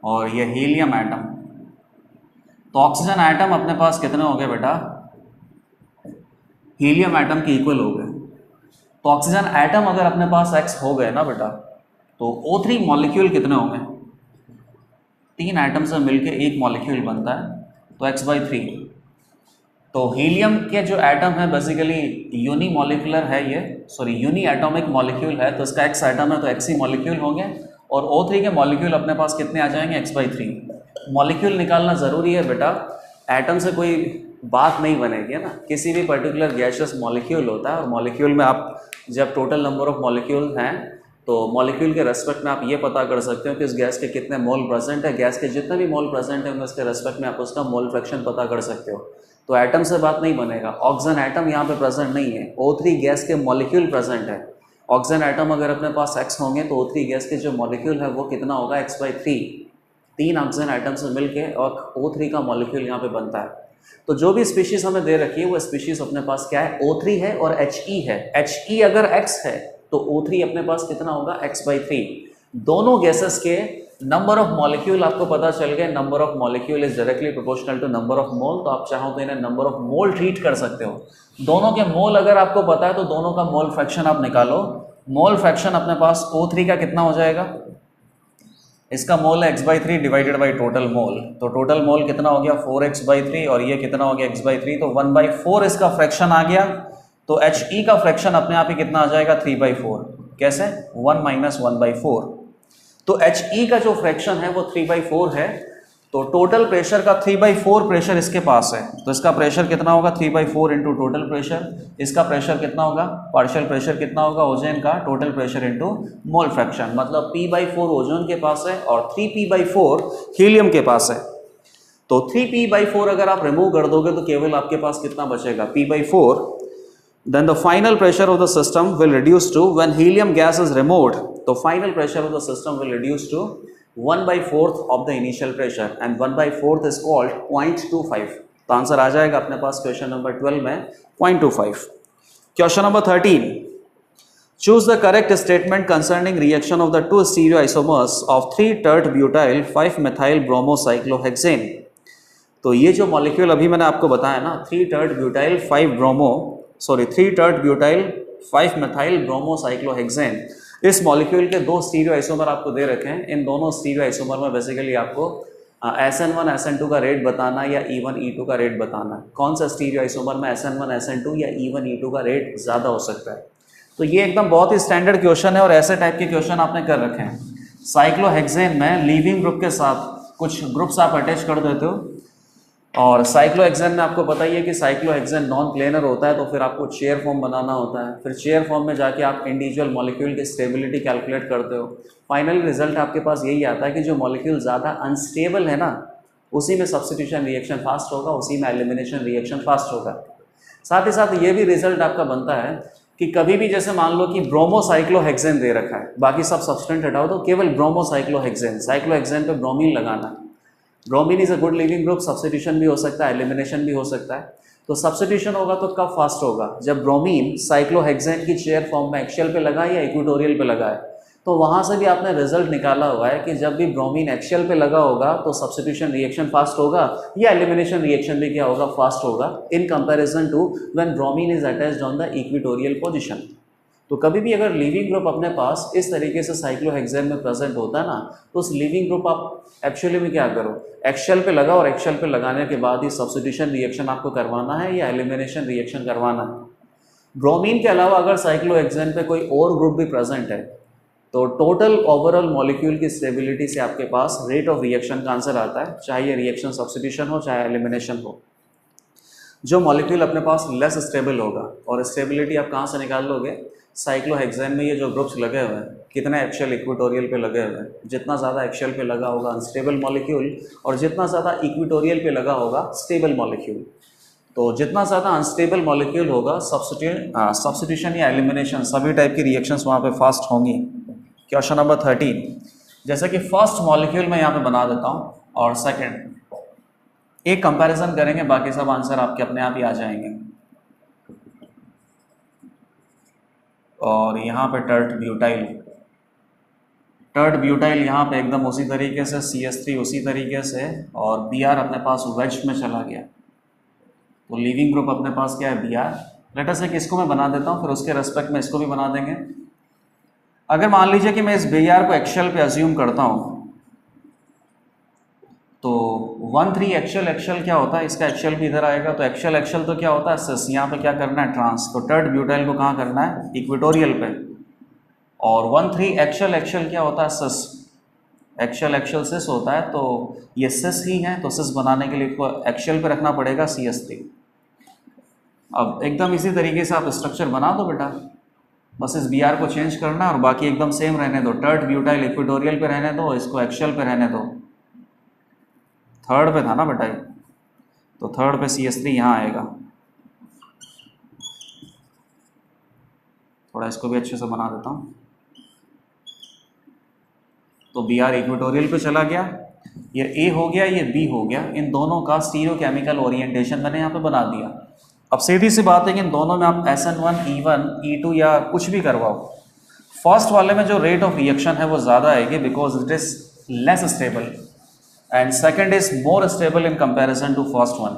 और ये हीलियम एटम। तो ऑक्सीजन एटम अपने पास कितने हो गए बेटा हीलियम एटम के इक्वल हो गए। तो ऑक्सीजन एटम अगर अपने पास x हो गए ना बेटा तो O3 मॉलिक्यूल कितने होंगे, 3 एटम से मिलके एक मॉलिक्यूल बनता है तो x/3। तो हीलियम के जो एटम है बेसिकली यूनी मॉलिक्यूलर है, ये यूनी एटॉमिक मॉलिक्यूल है, तो इसका x एटम है तो x ही मॉलिक्यूल होंगे। और O3 के मॉलिक्यूल अपने पास कितने आ जाएंगे x/3। मॉलिक्यूल निकालना ज़रूरी है बेटा, एटम से कोई बात नहीं बनेगी है ना। किसी भी पर्टिकुलर गैसियस मॉलिक्यूल होता है और मॉलिक्यूल में आप जब टोटल नंबर ऑफ मॉलिक्यूल हैं तो मॉलिक्यूल के रेस्पेक्ट में आप ये पता कर सकते हो कि उस गैस के कितने मोल प्रेजेंट है। गैस के जितने भी मोल प्रेजेंट है उसके रेस्पेक्ट में आप उसका मोल फ्रैक्शन पता कर सकते हो। तो एटम से बात नहीं बनेगा। ऑक्सीजन एटम यहाँ पे प्रेजेंट नहीं है, O3 गैस के मॉलिक्यूल प्रेजेंट है। ऑक्सीजन एटम अगर अपने पास x होंगे तो O3 गैस के जो मॉलिक्यूल है वो कितना होगा x/3। 3 ऑक्सीजन एटम से मिलके और O3 का मॉलिक्यूल यहाँ पे बनता है। तो जो भी स्पीशीज हमें दे रखी है वो स्पीशीज अपने पास क्या है O3 है और He है। He अगर x है तो O3 अपने पास कितना होगा x/3। दोनों गैसेस के नंबर ऑफ मॉलिक्यूल आपको पता चल गए। Number of molecule is directly proportional to number of mole. तो आप चाहो तो इन्हें नंबर ऑफ मोल ट्रीट कर सकते हो। दोनों के मोल अगर आपको पता है तो दोनों का मोल फ्रैक्शन आप निकालो। मोल फ्रैक्शन अपने पास O3 का कितना हो जाएगा, इसका मोल है x/3 divided by total mole. तो टोटल मोल कितना हो गया 4x/3 और ये कितना हो गया x/3, तो 1/4 इसका फ्रैक्शन आ गया। तो He का फ्रैक्शन अपने आप ही कितना आ जाएगा 3/4। कैसे 1 - 1/4। तो He का जो फ्रैक्शन है वो 3/4 है, तो टोटल प्रेशर का 3/4 प्रेशर इसके पास है, तो इसका प्रेशर कितना होगा 3/4 इंटू टोटल प्रेशर, इसका प्रेशर कितना होगा, पार्शियल प्रेशर कितना होगा ओजोन का, total pressure into mole fraction, मतलब P/4 ओजोन के पास है और 3P/4 हीलियम के पास है। तो 3P/4 अगर आप रिमूव कर दोगे तो केवल आपके पास कितना बचेगा, P/4, then the final pressure of the system will reduce to, when helium gas is removed, the final pressure of the system will reduce to 1/4 of the initial pressure and 1/4 is called 0.25। तो answer आ जाएगा अपने पास question number 12 में 0.25। Question number 13, choose the correct statement concerning reaction of the two stereoisomers of 3-tert-butyl 5-methyl bromocyclohexane। तो ये जो molecule अभी मैंने आपको बताया ना, 3-tert-butyl 5-methyl bromocyclohexane, इस मॉलिक्यूल के दो स्टीरियो आइसोमर आपको दे रखे हैं। इन दोनों स्टीरियो आइसोमर में बेसिकली आपको SN1 SN2 का रेट बताना या E1 E2 का रेट बताना है। कौन सा स्टीरियो आइसोमर में SN1 SN2 या E1 E2 का रेट ज़्यादा हो सकता है। तो ये एकदम बहुत ही स्टैंडर्ड क्वेश्चन है और ऐसे टाइप के क्वेश्चन आपने कर रखे हैं। साइक्लोहेक्सेन में लीविंग ग्रुप के साथ कुछ ग्रुप्स आप अटैच कर देते हो, और साइक्लोहेक्सेन में आपको पता ही है कि साइक्लोहेक्सेन नॉन प्लेनर होता है, तो फिर आपको चेयर फॉर्म बनाना होता है। फिर चेयर फॉर्म में जाके आप इंडिविजुअल मॉलिक्यूल की स्टेबिलिटी कैलकुलेट करते हो। फाइनल रिजल्ट आपके पास यही आता है कि जो मॉलिक्यूल ज़्यादा अनस्टेबल है ना, उसी में सब्स्टिट्यूशन रिएक्शन फास्ट होगा, उसी में एलिमिनेशन रिएक्शन फास्ट होगा। साथ ही साथ ये भी रिजल्ट आपका बनता है कि कभी भी जैसे मान लो कि ब्रोमोसाइक्लोहेक्सेन दे रखा है, बाकी सब सब्सटेंट हटाओ तो केवल ब्रोमोसाइक्लोहेक्सेन, साइक्लोहेक्सेन पे ब्रोमीन लगाना है। Bromine is a good leaving group, substitution भी हो सकता है, एलिमिनेशन भी हो सकता है। तो सब्स्टिट्यूशन होगा तो कब फास्ट होगा, जब ब्रोमीन साइक्लोहेक्सेन की चेयर फॉर्म में एक्शियल पे लगा या इक्वेटोरियल पे लगा है। तो वहाँ से भी आपने रिजल्ट निकाला हुआ है कि जब भी ब्रोमीन एक्शियल पे लगा होगा तो सब्स्टिट्यूशन रिएक्शन फास्ट होगा या एलिमिनेशन रिएक्शन भी क्या होगा, फास्ट होगा, in comparison to when bromine is attached on the equatorial position. तो कभी भी अगर लिविंग ग्रुप अपने पास इस तरीके से साइक्लोहेक्सेन में प्रेजेंट होता है ना, तो उस लिविंग ग्रुप आप एक्चुअली में क्या करो, एक्शियल पे लगा और एक्शियल पे लगाने के बाद ही सब्स्टिट्यूशन रिएक्शन आपको करवाना है या एलिमिनेशन रिएक्शन करवाना है। ब्रोमीन के अलावा अगर साइक्लोहेक्सेन पे कोई और ग्रुप भी प्रेजेंट है तो टोटल ओवरऑल मॉलिक्यूल की स्टेबिलिटी से आपके पास रेट ऑफ रिएक्शन का आंसर आता है, चाहे ये रिएक्शन सब्स्टिट्यूशन हो चाहे एलिमिनेशन हो। जो मॉलिक्यूल अपने पास लेस स्टेबल होगा, और स्टेबिलिटी आप कहाँ से निकाल लोगे, साइक्लोहेक्सेन में ये जो ग्रुप्स लगे हुए हैं कितने एक्शियल इक्वेटोरियल पे लगे हुए हैं, जितना ज़्यादा एक्शियल पे लगा होगा अनस्टेबल मॉलिक्यूल और जितना ज़्यादा इक्वेटोरियल पे लगा होगा स्टेबल मॉलिक्यूल। तो जितना ज़्यादा अनस्टेबल मॉलिक्यूल होगा सब्स्टिट्यूशन या एलिमिनेशन सभी टाइप की रिएक्शंस वहाँ पे फास्ट होंगी। क्वेश्चन नंबर 13, जैसे कि फर्स्ट मॉलिक्यूल मैं यहाँ पे बना देता हूँ और सेकेंड, एक कंपैरिजन करेंगे, बाकी सब आंसर आपके अपने आप ही आ जाएंगे। और यहाँ पे टर्ट ब्यूटाइल यहाँ पे एकदम उसी तरीके से CH3 उसी तरीके से, और Br अपने पास वेज में चला गया। तो लिविंग ग्रुप अपने पास क्या है, Br। लेट अस से इसको मैं बना देता हूँ, फिर उसके रेस्पेक्ट में इसको भी बना देंगे। अगर मान लीजिए कि मैं इस Br को एक्शियल पे अज्यूम करता हूँ, तो 1,3 एक्शियल क्या होता है, इसका एक्शियल भी इधर आएगा, तो एक्शियल तो क्या होता है, सिस। यहाँ पे क्या करना है, ट्रांस। तो टर्ट ब्यूटाइल को कहाँ करना है, इक्वेटोरियल पे। और 1,3 एक्शियल क्या होता है, सिस। एक्शियल सिस होता है, तो ये सिस ही है, तो सिस बनाने के लिए एक्शियल पे रखना पड़ेगा CH3। अब एकदम इसी तरीके से आप स्ट्रक्चर बना दो बेटा, बस इस Br को चेंज करना है और बाकी एकदम सेम रहने दो। टर्ट ब्यूटाइल इक्वेटोरियल पे रहने दो, इसको एक्शियल पे रहने दो। थर्ड पे था ना बेटा, तो थर्ड पे CH3 यहाँ आएगा। थोड़ा इसको भी अच्छे से बना देता हूँ। तो Br इक्वेटोरियल पे चला गया, ये A हो गया, ये B हो गया। इन दोनों का स्टीरियोकेमिकल ओरिएंटेशन मैंने यहाँ पे बना दिया। अब सीधी सी बात है कि इन दोनों में आप SN1 E1 E2 या कुछ भी करवाओ, फर्स्ट वाले में जो रेट ऑफ रिएक्शन है वो ज़्यादा आएगी because it is less stable, and second is more stable in comparison to first one.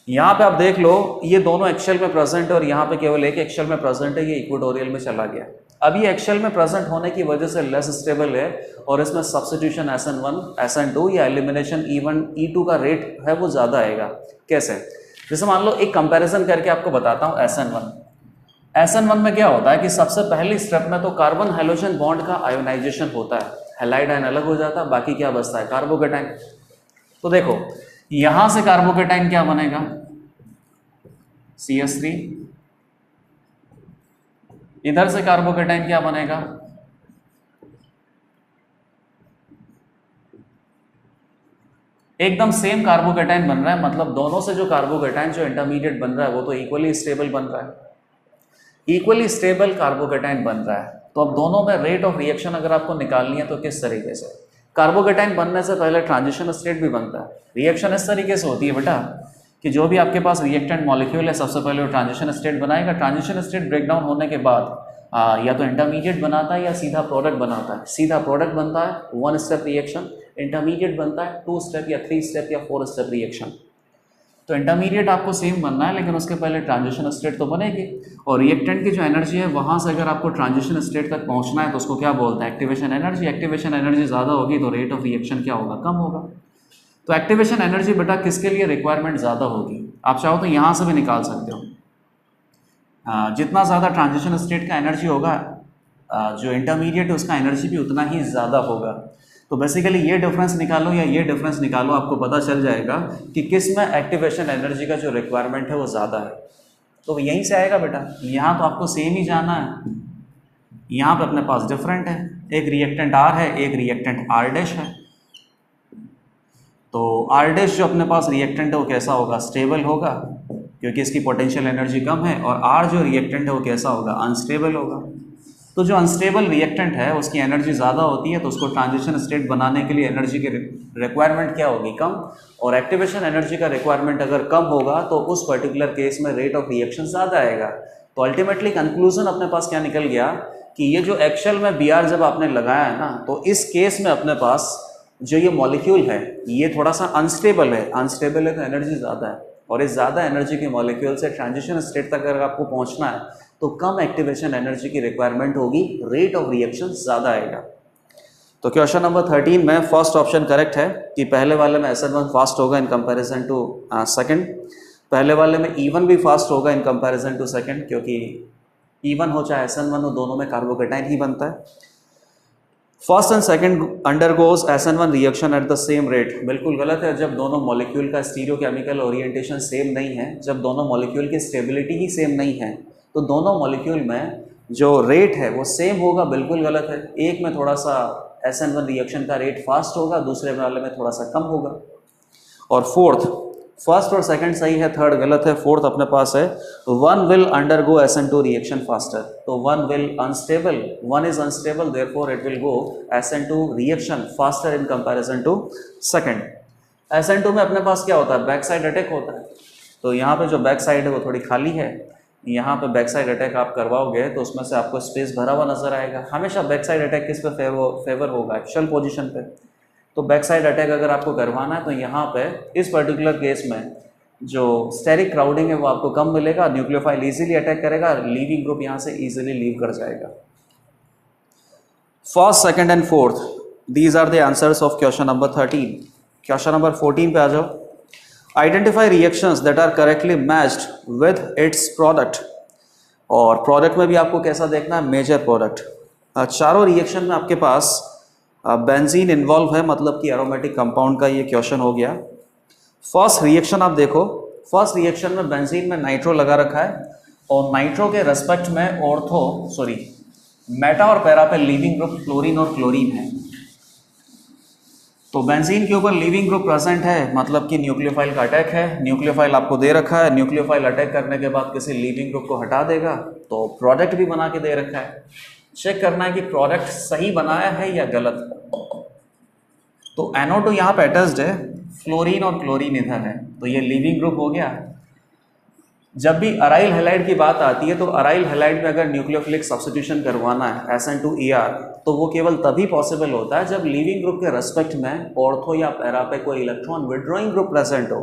यहाँ पे आप देख लो, ये दोनों एक्शियल में प्रेजेंट है और यहाँ पे केवल एक एक्शियल में प्रेजेंट है, ये इक्वेटोरियल में चला गया। अब ये एक्शियल में प्रेजेंट होने की वजह से लेस स्टेबल है और इसमें सब्स्टिट्यूशन SN1 SN2 या एलिमिनेशन E1 E2 का रेट है वो ज़्यादा आएगा। कैसे, जैसे मान लो एक कंपैरिजन करके आपको बताता हूँ। SN1 में क्या होता है कि सबसे पहली स्टेप में तो कार्बन हाइड्रोजन बॉन्ड का आयोनाइजेशन होता है। हैलाइड आयन अलग हो जाता है, बाकी क्या बचता है, कार्बोकेटाइन। तो देखो यहां से कार्बोकेटाइन क्या बनेगा, CH3, इधर से कार्बोकेटाइन क्या बनेगा, एकदम सेम कार्बोकेटाइन बन रहा है, मतलब दोनों से जो कार्बोकेटाइन जो इंटरमीडिएट बन रहा है वो तो इक्वली स्टेबल बन रहा है, इक्वली स्टेबल कार्बोकेटाइन बन रहा है। तो अब दोनों में रेट ऑफ रिएक्शन अगर आपको निकालनी है तो किस तरीके से, कार्बोकेटाइन बनने से पहले ट्रांजिशन स्टेट भी बनता है। रिएक्शन इस तरीके से होती है बेटा कि जो भी आपके पास रिएक्टेंट मॉलिक्यूल है सबसे पहले वो ट्रांजिशन स्टेट बनाएगा, ट्रांजिशन स्टेट ब्रेकडाउन होने के बाद या तो इंटरमीडिएट बनाता है या सीधा प्रोडक्ट बनाता है। सीधा प्रोडक्ट बनता है 1 स्टेप रिएक्शन, इंटरमीडिएट बनता है 2 स्टेप या 3 स्टेप या 4 स्टेप रिएक्शन। तो इंटरमीडिएट आपको सेम बनना है लेकिन उसके पहले ट्रांजिशन स्टेट तो बनेगी, और रिएक्टेंट की जो एनर्जी है वहाँ से अगर आपको ट्रांजिशन स्टेट तक पहुँचना है तो उसको क्या बोलते हैं, एक्टिवेशन एनर्जी। एक्टिवेशन एनर्जी ज़्यादा होगी तो रेट ऑफ रिएक्शन क्या होगा, कम होगा। तो एक्टिवेशन एनर्जी बेटा किसके लिए रिक्वायरमेंट ज़्यादा होगी, आप चाहो तो यहाँ से भी निकाल सकते हो। जितना ज़्यादा ट्रांजिशन स्टेट का एनर्जी होगा जो इंटरमीडिएट है उसका एनर्जी भी उतना ही ज़्यादा होगा। तो बेसिकली ये डिफरेंस निकालो या ये डिफरेंस निकालो, आपको पता चल जाएगा कि किस में एक्टिवेशन एनर्जी का जो रिक्वायरमेंट है वो ज़्यादा है। तो यहीं से आएगा बेटा, यहाँ तो आपको सेम ही जाना है, यहाँ पे अपने पास डिफरेंट है, एक रिएक्टेंट R है एक रिएक्टेंट R डैश है। तो R डैश जो अपने पास रिएक्टेंट है वो कैसा होगा, स्टेबल होगा क्योंकि इसकी पोटेंशियल एनर्जी कम है, और R जो रिएक्टेंट है वो कैसा होगा, अनस्टेबल होगा। तो जो अनस्टेबल रिएक्टेंट है उसकी एनर्जी ज़्यादा होती है तो उसको ट्रांजिशन स्टेट बनाने के लिए एनर्जी की रिक्वायरमेंट क्या होगी, कम। और एक्टिवेशन एनर्जी का रिक्वायरमेंट अगर कम होगा तो उस पर्टिकुलर केस में रेट ऑफ रिएक्शन ज़्यादा आएगा। तो अल्टीमेटली कंक्लूजन अपने पास क्या निकल गया कि ये जो एक्चुअल में Br जब आपने लगाया है ना, तो इस केस में अपने पास जो ये मॉलिक्यूल है ये थोड़ा सा अनस्टेबल है, अनस्टेबल है तो एनर्जी ज़्यादा है, और इस ज़्यादा एनर्जी के मॉलिक्यूल से ट्रांजिशन स्टेट तक अगर आपको पहुंचना है तो कम एक्टिवेशन एनर्जी की रिक्वायरमेंट होगी, रेट ऑफ रिएक्शन ज़्यादा आएगा। तो क्वेश्चन नंबर 13 में फर्स्ट ऑप्शन करेक्ट है कि पहले वाले में SN1 फास्ट होगा इन कंपैरिजन टू सेकंड, पहले वाले में E1 भी फास्ट होगा इन कंपैरिजन टू सेकंड, क्योंकि E1 हो चाहे SN1 हो दोनों में कार्बोकेटाइन ही बनता है। First and second undergoes SN1 reaction at the same rate, बिल्कुल गलत है। जब दोनों मॉलिक्यूल का स्टीरियोकेमिकल ओरिएंटेशन सेम नहीं है, जब दोनों मॉलिक्यूल की स्टेबिलिटी ही सेम नहीं है, तो दोनों मॉलिक्यूल में जो रेट है वो सेम होगा, बिल्कुल गलत है। एक में थोड़ा सा SN1 रिएक्शन का रेट फास्ट होगा, दूसरे वाले में थोड़ा सा कम होगा। और फोर्थ, फर्स्ट और सेकंड सही है, थर्ड गलत है। फोर्थ अपने पास है one will undergo SN2 reaction faster, तो one will unstable, one is unstable therefore it will go SN2 reaction faster in comparison to second. SN2 में अपने पास क्या होता है, बैक साइड अटैक होता है, तो यहाँ पे जो बैक साइड है वो थोड़ी खाली है, यहाँ पे बैक साइड अटैक आप करवाओगे तो उसमें से आपको स्पेस भरा हुआ नजर आएगा। हमेशा बैक साइड अटैक किस पे फेवर होगा, एक्चुअल पोजीशन पे। तो बैक साइड अटैक अगर आपको करवाना है तो यहाँ पे इस पर्टिकुलर केस में जो स्टेरिक क्राउडिंग है वो आपको कम मिलेगा, न्यूक्लियोफाइल इजीली अटैक करेगा, लीविंग ग्रुप यहाँ से इजीली लीव कर जाएगा। First, second and fourth, these are the answers of question number 13। Question number 14 पे आ जाओ। Identify reactions that are correctly matched with its product, और प्रोडक्ट में भी आपको कैसा देखना है, मेजर प्रोडक्ट। चारों रिएक्शन में आपके पास बेंजीन इन्वॉल्व है, मतलब कि एरोमेटिक कंपाउंड का ये क्वेश्चन हो गया। फर्स्ट रिएक्शन आप देखो, फर्स्ट रिएक्शन में बेंजीन में नाइट्रो लगा रखा है, और नाइट्रो के रेस्पेक्ट में मेटा और पैरा पे लीविंग ग्रुप फ्लोरीन और क्लोरीन है। तो बेंजीन के ऊपर लीविंग ग्रुप प्रेजेंट है, मतलब कि न्यूक्लियोफाइल का अटैक है। न्यूक्लियोफाइल आपको दे रखा है, न्यूक्लियोफाइल अटैक करने के बाद किसी लीविंग ग्रुप को हटा देगा, तो प्रोडक्ट भी बना के दे रखा है। चेक करना है कि प्रोडक्ट सही बनाया है या गलत। तो NO2 यहाँ पे अटैच्ड है, फ्लोरीन और क्लोरीन इधर है, तो ये लीविंग ग्रुप हो गया। जब भी अराइल हैलाइड की बात आती है तो अराइल हैलाइड में अगर न्यूक्लियोफिलिक सब्स्टिट्यूशन करवाना है SN2ER, तो वो केवल तभी पॉसिबल होता है जब लीविंग ग्रुप के रेस्पेक्ट में ऑर्थो या पैरा पे कोई इलेक्ट्रॉन विड्रॉइंग ग्रुप प्रेजेंट हो।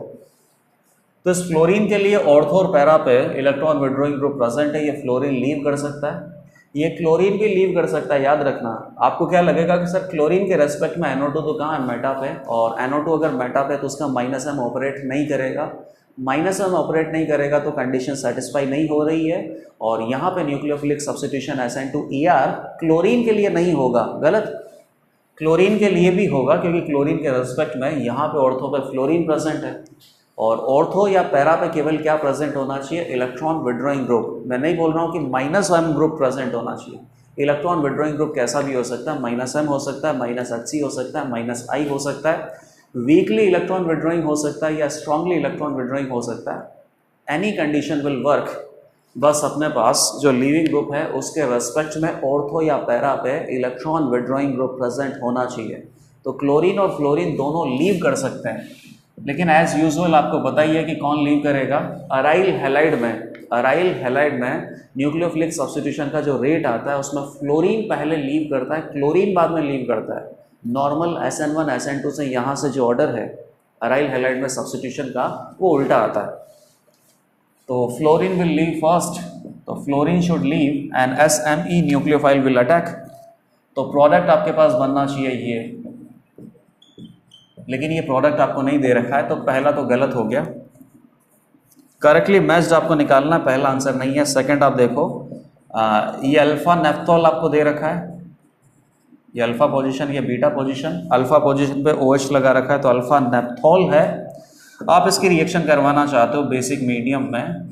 तो इस फ्लोरीन के लिए ऑर्थो और पैरा पे इलेक्ट्रॉन विड्रॉइंग ग्रुप प्रेजेंट है, ये फ्लोरीन लीव कर सकता है, ये क्लोरीन भी लीव कर सकता है। याद रखना, आपको क्या लगेगा कि सर क्लोरीन के रेस्पेक्ट में NO2 तो कहाँ है, मेटा पे, और NO2 अगर मेटा पे तो उसका -M ऑपरेट नहीं करेगा, -M ऑपरेट नहीं करेगा तो कंडीशन सेटिस्फाई नहीं हो रही है, और यहाँ पे न्यूक्लियोफिलिक सब्स्टिट्यूशन SN2ER क्लोरीन के लिए नहीं होगा, गलत। क्लोरीन के लिए भी होगा क्योंकि क्लोरीन के रेस्पेक्ट में यहाँ पे ऑर्थो पे फ्लोरीन प्रेजेंट है, और ऑर्थो या पैरा पे केवल क्या प्रेजेंट होना चाहिए, इलेक्ट्रॉन विड्रॉइंग ग्रुप। मैं नहीं बोल रहा हूँ कि -m ग्रुप प्रेजेंट होना चाहिए। इलेक्ट्रॉन विड्रॉइंग ग्रुप कैसा भी हो सकता है, -m हो सकता है, -Hc हो सकता है, -I हो सकता है, वीकली इलेक्ट्रॉन विड्रॉइंग हो सकता है या स्ट्रांगली इलेक्ट्रॉन विड्रॉइंग हो सकता है। Any condition will work. बस अपने पास जो लीविंग ग्रुप है उसके रेस्पेक्ट में ऑर्थो या पैरा पे इलेक्ट्रॉन विड्रॉइंग ग्रुप प्रेजेंट होना चाहिए। तो क्लोरीन और फ्लोरीन दोनों लीव कर सकते हैं, लेकिन एज यूजुअल आपको बताइए कि कौन लीव करेगा। अराइल हैलाइड में न्यूक्लियोफिलिक सब्स्टिट्यूशन का जो रेट आता है उसमें फ्लोरीन पहले लीव करता है, क्लोरीन बाद में लीव करता है। नॉर्मल SN1 SN2 से यहाँ से जो ऑर्डर है अराइल हैलाइड में सब्स्टिट्यूशन का वो उल्टा आता है। तो फ्लोरीन विल लीव फर्स्ट, तो fluorine should leave and SME nucleophile will attack. तो प्रोडक्ट आपके पास बनना चाहिए ये, लेकिन ये प्रोडक्ट आपको नहीं दे रखा है, तो पहला तो गलत हो गया। करेक्टली मैच्ड आपको निकालना है, पहला आंसर नहीं है। सेकंड आप देखो, ये अल्फा नेफ्थॉल आपको दे रखा है, ये अल्फा पोजीशन, ये बीटा पोजीशन। अल्फा पोजीशन पे OH लगा रखा है तो अल्फा नेफ्थॉल है। आप इसकी रिएक्शन करवाना चाहते हो बेसिक मीडियम में।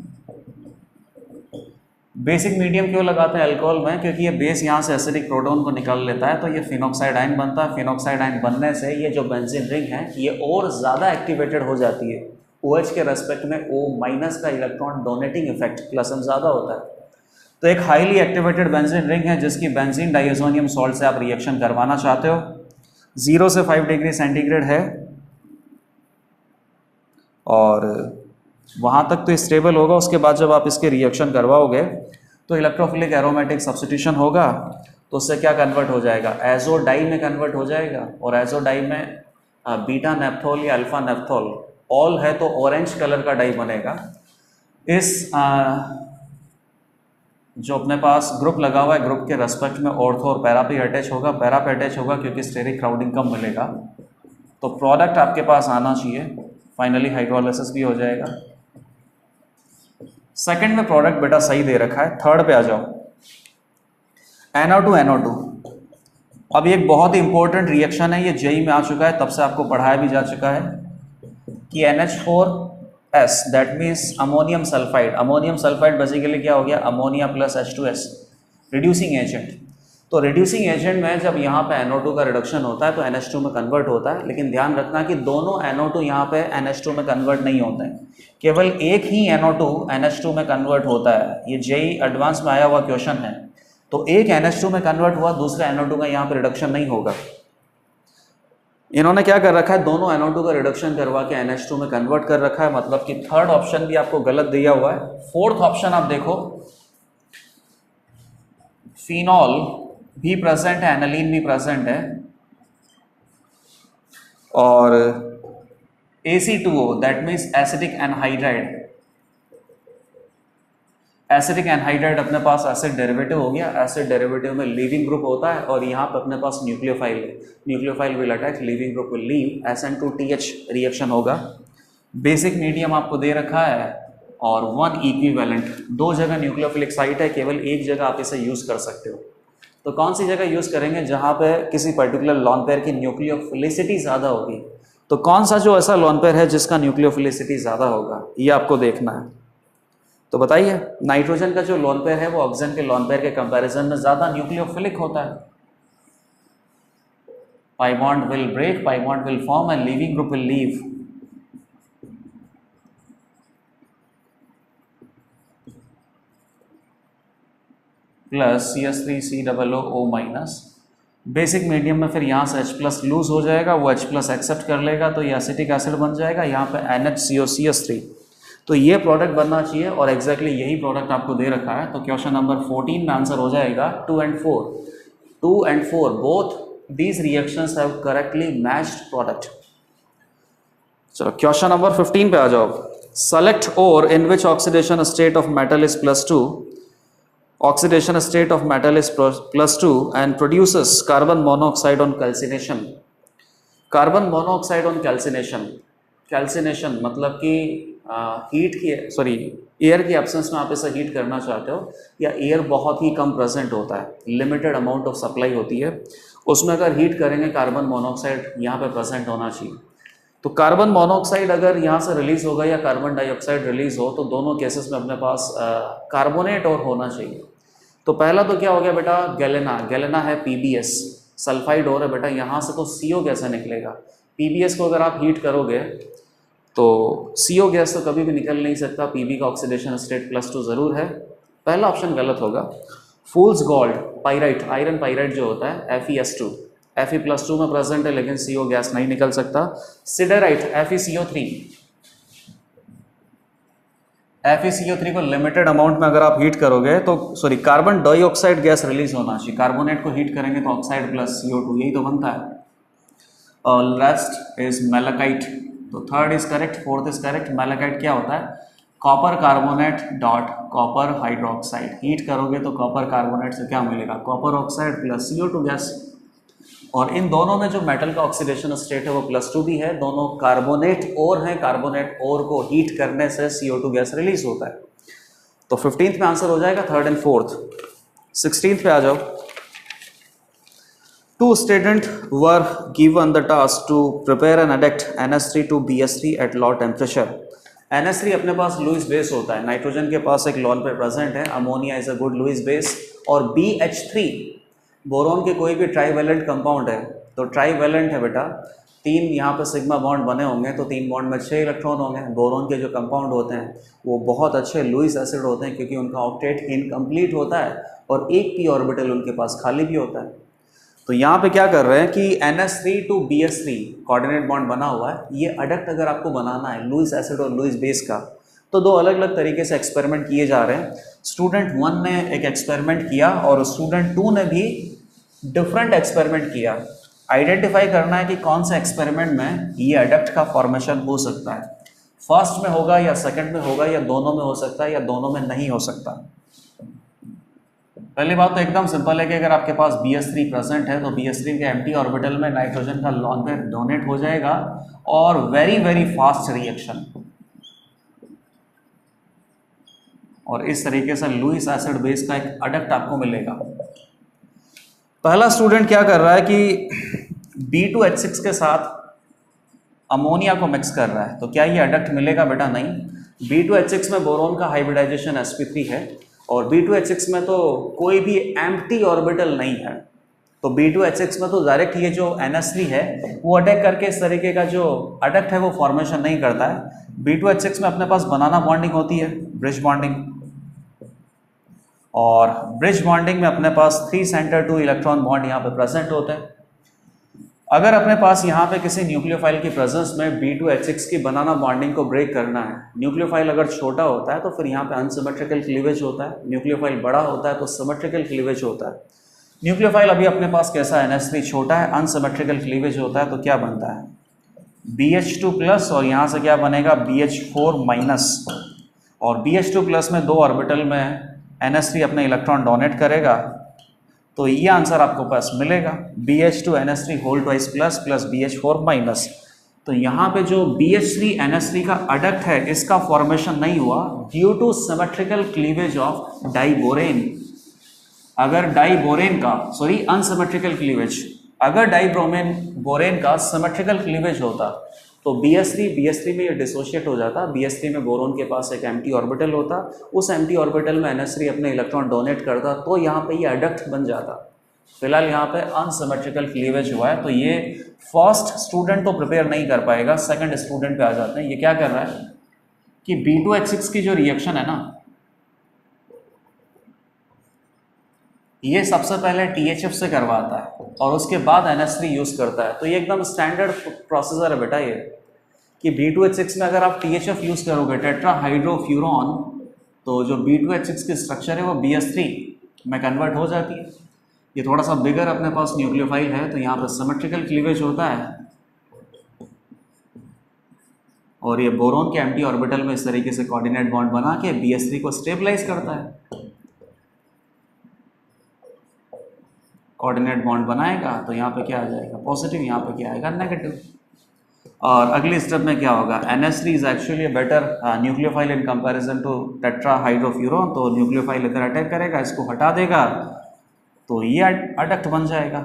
बेसिक मीडियम क्यों लगाते हैं अल्कोहल में, क्योंकि ये बेस यहाँ से एसिडिक प्रोटॉन को निकाल लेता है, तो ये फिनॉक्साइड आयन बनता है। फिनॉक्साइड आयन बनने से ये जो बेंजीन रिंग है ये और ज़्यादा एक्टिवेटेड हो जाती है। OH के रेस्पेक्ट में O- का इलेक्ट्रॉन डोनेटिंग इफेक्ट +m ज़्यादा होता है। तो एक हाईली एक्टिवेटेड बेंजीन रिंग है जिसकी बेंजीन डाइएज़ोनियम सॉल्ट से आप रिएक्शन करवाना चाहते हो। 0 से 5 डिग्री सेंटीग्रेड है और वहाँ तक तो स्टेबल होगा। उसके बाद जब आप इसके रिएक्शन करवाओगे तो इलेक्ट्रोफिलिक एरोमेटिक सब्स्टिट्यूशन होगा, तो उससे क्या कन्वर्ट हो जाएगा, एजो डाई में कन्वर्ट हो जाएगा। और एजो डाई में बीटा नेफ्थॉल या अल्फा नेफ्थॉल ऑल है तो ऑरेंज कलर का डाई बनेगा। इस जो अपने पास ग्रुप लगा हुआ है, ग्रुप के रेस्पेक्ट में ऑर्थो और पैरा पे अटैच होगा, पैरा पे अटैच होगा क्योंकि स्टेरिक क्राउडिंग कम मिलेगा। तो प्रोडक्ट आपके पास आना चाहिए, फाइनली हाइड्रोलाइसिस भी हो जाएगा। सेकंड में प्रोडक्ट बेटा सही दे रखा है। थर्ड पे आ जाओ, NO2 NO2। अब ये एक बहुत ही इंपॉर्टेंट रिएक्शन है, ये जेई में आ चुका है, तब से आपको पढ़ाया भी जा चुका है कि NH4S that means ammonium sulphide. Ammonium sulphide basically क्या हो गया, ammonia plus H2S, reducing agent. तो रिड्यूसिंग एजेंट में जब यहाँ पे NO2 का रिडक्शन होता है तो NH2 में कन्वर्ट होता है, लेकिन ध्यान रखना कि दोनों NO2 यहाँ पे NH2 में कन्वर्ट नहीं होते हैं, केवल एक ही NO2 NH2 में कन्वर्ट होता है। ये जेई एडवांस में आया हुआ क्वेश्चन है, तो एक NH2 में कन्वर्ट हुआ, दूसरे NO2 का यहाँ पे रिडक्शन नहीं होगा। इन्होंने क्या कर रखा है, दोनों NO2 का रिडक्शन करवा के NH2 में कन्वर्ट कर रखा है, मतलब कि थर्ड ऑप्शन भी आपको गलत दिया हुआ है। फोर्थ ऑप्शन आप देखो, फिनॉल भी प्रेजेंट है, एनालीन भी प्रेजेंट है, और AC2O that means acidic anhydride. Acidic anhydride अपने पास एसिड डेरिवेटिव हो गया। एसिड डेरिवेटिव में लीविंग ग्रुप होता है और यहाँ पे अपने पास न्यूक्लियोफाइल है। Nucleophile will attack, leaving group will leave, SN2TH reaction होगा। बेसिक मीडियम आपको दे रखा है और 1 इक्विवेलेंट। 2 जगह न्यूक्लियोफिलिक साइट है, केवल एक जगह आप इसे यूज कर सकते हो। तो कौन सी जगह यूज करेंगे, जहाँ पे किसी पर्टिकुलर लॉन पेयर की न्यूक्लियोफिलिसिटी ज़्यादा होगी। तो कौन सा जो ऐसा लॉन पेयर है जिसका न्यूक्लियोफिलिसिटी ज़्यादा होगा, ये आपको देखना है। तो बताइए, नाइट्रोजन का जो लॉन पेयर है वो ऑक्सीजन के लॉन पेयर के कंपैरिजन में ज़्यादा न्यूक्लियोफिलिक होता है। Pi bond will break, pi bond will form and leaving group will leave. Plus CH3COO-। Basic medium में फिर यहाँ से H+ लूज हो जाएगा, वो H+ एक्सेप्ट कर लेगा तो ये एसिटिक एसिड बन जाएगा, यहाँ पे NHCOCH3। तो ये प्रोडक्ट बनना चाहिए और एग्जैक्टली यही प्रोडक्ट आपको दे रखा है। तो क्वेश्चन नंबर 14 में आंसर हो जाएगा 2 and 4। 2 and 4 both these reactions have correctly matched product. चलो क्वेश्चन नंबर 15 पे आ जाओ। Select ore in which oxidation state of metal is +2, oxidation state of metal is +2 and produces carbon monoxide on calcination। Carbon monoxide on calcination. Calcination मतलब कि heat की, sorry air की absence में आप इसे हीट करना चाहते हो, या एयर बहुत ही कम प्रेजेंट होता है, लिमिटेड अमाउंट ऑफ सप्लाई होती है, उसमें अगर हीट करेंगे कार्बन मोनोऑक्साइड यहाँ पे प्रेजेंट होना चाहिए। तो कार्बन मोनोऑक्साइड अगर यहाँ से रिलीज होगा या कार्बन डाइऑक्साइड रिलीज हो, तो दोनों केसेस में अपने पास कार्बोनेट और होना चाहिए। तो पहला तो क्या हो गया बेटा, गैलेना, गैलेना है PbS, सल्फाइड और है बेटा, यहाँ से तो CO कैसे निकलेगा। PbS को अगर आप हीट करोगे तो CO गैस तो कभी भी निकल नहीं सकता, Pb का ऑक्सीडेशन स्टेट +2 ज़रूर है, पहला ऑप्शन गलत होगा। फूल्स गोल्ड पाइराइट, आयरन पाइराइट जो होता है FeS2, Fe+2 में प्रेजेंट है लेकिन CO गैस नहीं निकल सकता। सिडेराइट FeCO3, FeCO3 को लिमिटेड अमाउंट में अगर आप हीट करोगे तो कार्बन डाइऑक्साइड गैस रिलीज होना चाहिए, कार्बोनेट को हीट करेंगे तो ऑक्साइड प्लस CO2 यही तो बनता है। और लास्ट इज मेलाकाइट, तो third is correct, fourth is correct. Malachite क्या होता है, copper carbonate dot copper hydroxide, heat करोगे तो कॉपर कार्बोनेट से क्या मिलेगा, copper oxide plus CO2 gas. और इन दोनों में जो मेटल का ऑक्सीडेशन स्टेट है वो +2 भी है, दोनों कार्बोनेट और हैं, कार्बोनेट और को हीट करने से CO2 गैस रिलीज होता है। तो 15th में आंसर हो जाएगा, थर्ड एंड फोर्थ। 16th पे आ जाओ। Two students were given the task to prepare and adduct NH3 to BS3 at low temperature. NH3 अपने पास लुईस बेस होता है, नाइट्रोजन के पास एक लॉन पे प्रेजेंट है, ammonia is a good Lewis base, और BH3 बोरोन के कोई भी ट्राईवैलेंट कंपाउंड है, तो ट्राईवैलेंट है बेटा, 3 यहाँ पे सिग्मा बॉन्ड बने होंगे तो 3 बॉन्ड में 6 इलेक्ट्रॉन होंगे। बोरोन के जो कंपाउंड होते हैं वो बहुत अच्छे लुईस एसिड होते हैं क्योंकि उनका ऑक्टेट इनकम्प्लीट होता है और एक p ऑर्बिटल उनके पास खाली भी होता है। तो यहाँ पे क्या कर रहे हैं कि NH3 to BS3 coordinate bond बना हुआ है, ये अडक्ट अगर आपको बनाना है लुईस एसिड और लुईस बेस का, तो दो अलग अलग तरीके से एक्सपेरिमेंट किए जा रहे हैं। स्टूडेंट 1 ने एक एक्सपेरिमेंट किया और स्टूडेंट 2 ने भी डिफरेंट एक्सपेरिमेंट किया। आइडेंटिफाई करना है कि कौन सा एक्सपेरिमेंट में ये अडक्ट का फॉर्मेशन हो सकता है, फर्स्ट में होगा या सेकंड में होगा या दोनों में हो सकता है या दोनों में नहीं हो सकता। पहली बात तो एकदम सिंपल है कि अगर आपके पास BS3 प्रेजेंट है तो BS3 के एम्प्टी ऑर्बिटल में नाइट्रोजन का लॉन पेयर डोनेट हो जाएगा और वेरी वेरी फास्ट रिएक्शन, और इस तरीके से लुईस एसिड बेस का एक अडक्ट आपको मिलेगा। पहला स्टूडेंट क्या कर रहा है कि B2H6 के साथ अमोनिया को मिक्स कर रहा है, तो क्या ये अडक्ट मिलेगा बेटा, नहीं। B2H6 में बोरोन का हाइब्रिडाइजेशन sp3 है और B2H6 में तो कोई भी एम्प्टी ऑर्बिटल नहीं है, तो B2H6 में तो डायरेक्ट ये जो NH3 है वो अटैक करके इस तरीके का जो अडक्ट है वो फॉर्मेशन नहीं करता है। B2H6 में अपने पास बनाना बॉन्डिंग होती है, ब्रिज बॉन्डिंग, और ब्रिज बॉन्डिंग में अपने पास 3 सेंटर 2 इलेक्ट्रॉन बॉन्ड यहाँ पे प्रेजेंट होते हैं। अगर अपने पास यहाँ पे किसी न्यूक्लियोफाइल की प्रेजेंस में B2H6 की बनाना बॉन्डिंग को ब्रेक करना है, न्यूक्लियोफाइल अगर छोटा होता है तो फिर यहाँ पे अनसिमेट्रिकल क्लीवेज होता है, न्यूक्लियोफाइल बड़ा होता है तो सिमेट्रिकल क्लीवेज होता है। न्यूक्लियोफाइल अभी अपने पास कैसा है, NH3 छोटा है, अनसिमेट्रिकल क्लीवेज होता है, तो क्या बनता है BH2 प्लस और यहाँ से क्या बनेगा BH4 माइनस, और BH2 प्लस में 2 ऑर्बिटल में NH3 अपने इलेक्ट्रॉन डोनेट करेगा, तो ये आंसर आपको पास मिलेगा BH2 NH3 whole twice plus plus BH4 minus. तो यहाँ पे जो BH3 NH3 का अडक्ट है इसका फॉर्मेशन नहीं हुआ due two symmetrical cleavage of diborane. अगर डाइबोरेन का अनसिमेट्रिकल क्लीवेज, अगर डाइब्रोमेन बोरेन का सिमेट्रिकल क्लीवेज होता तो BH3 में ये डिसोशिएट हो जाता। BH3 में बोरोन के पास एक एम्प्टी ऑर्बिटल होता, उस एम्प्टी ऑर्बिटल में NH3 अपने इलेक्ट्रॉन डोनेट करता, तो यहाँ पे ये अडक्ट बन जाता। फिलहाल यहाँ पे अनसिमेट्रिकल क्लीवेज हुआ है, तो ये फर्स्ट स्टूडेंट तो प्रिपेयर नहीं कर पाएगा, सेकंड स्टूडेंट पे आ जाते हैं। ये क्या कर रहा है कि B2H6 की जो रिएक्शन है ना, ये सबसे पहले THF से करवाता है और उसके बाद NH3 यूज़ करता है। तो ये एकदम स्टैंडर्ड प्रोसीजर है बेटा ये, कि B2H6 में अगर आप THF यूज़ करोगे टेट्राहाइड्रोफ्यूरॉन, तो जो B2H6 की स्ट्रक्चर है वो BH3 में कन्वर्ट हो जाती है। ये थोड़ा सा बिगर अपने पास न्यूक्लियोफाइल है, तो यहाँ पर सिमेट्रिकल क्लीवेज होता है और ये बोरोन के एम्प्टी ऑर्बिटल में इस तरीके से कोऑर्डिनेट बॉन्ड बना के BH3 को स्टेबलाइज करता है। कोऑर्डिनेट बॉन्ड बनाएगा तो यहाँ पे क्या आ जाएगा पॉजिटिव, यहाँ पे क्या आएगा नेगेटिव। और अगले स्टेप में क्या होगा, NH3 is actually better nucleophile in comparison to tetrahydrofuran. तो न्यूक्लियोफाइल अगर अटैक करेगा, इसको हटा देगा तो ये अडक्ट बन जाएगा।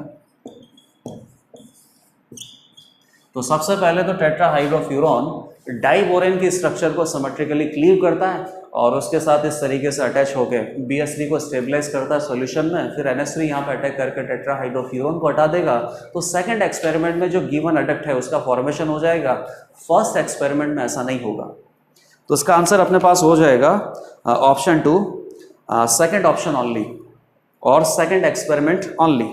तो सबसे पहले तो टेट्राहाइड्रोफ्यूरॉन डाइबोरेन की स्ट्रक्चर को सिमेट्रिकली क्लीव करता है और उसके साथ इस तरीके से अटैच होकर BH3 को स्टेबलाइज करता है सॉल्यूशन में। फिर NH3 यहाँ पे अटैक करके टेट्राहाइड्रोफ्यूरॉन को हटा देगा। तो सेकंड एक्सपेरिमेंट में जो गिवन अडक्ट है उसका फॉर्मेशन हो जाएगा। फर्स्ट एक्सपेरिमेंट में ऐसा नहीं होगा। तो इसका आंसर अपने पास हो जाएगा ऑप्शन 2, सेकंड ऑप्शन ओनली और second experiment only.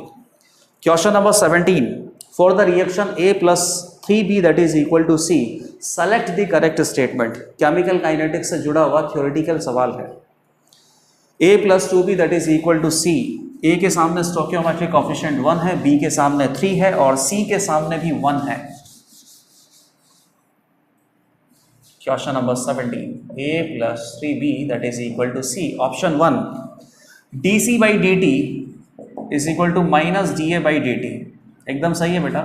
Question number 17, for the reaction A plus 3B that is equal to C, select the correct statement। Chemical kinetics से जुड़ा हुआ थ्योरेटिकल सवाल है। A plus 2B that is equal to C, A के सामने stoichiometric coefficient 1 है, B के सामने 3 है और C के सामने भी 1 है। Question number 17, A plus 3B that is equal to C, option 1, dC by dt is equal to minus dA by dt। एकदम सही है बेटा।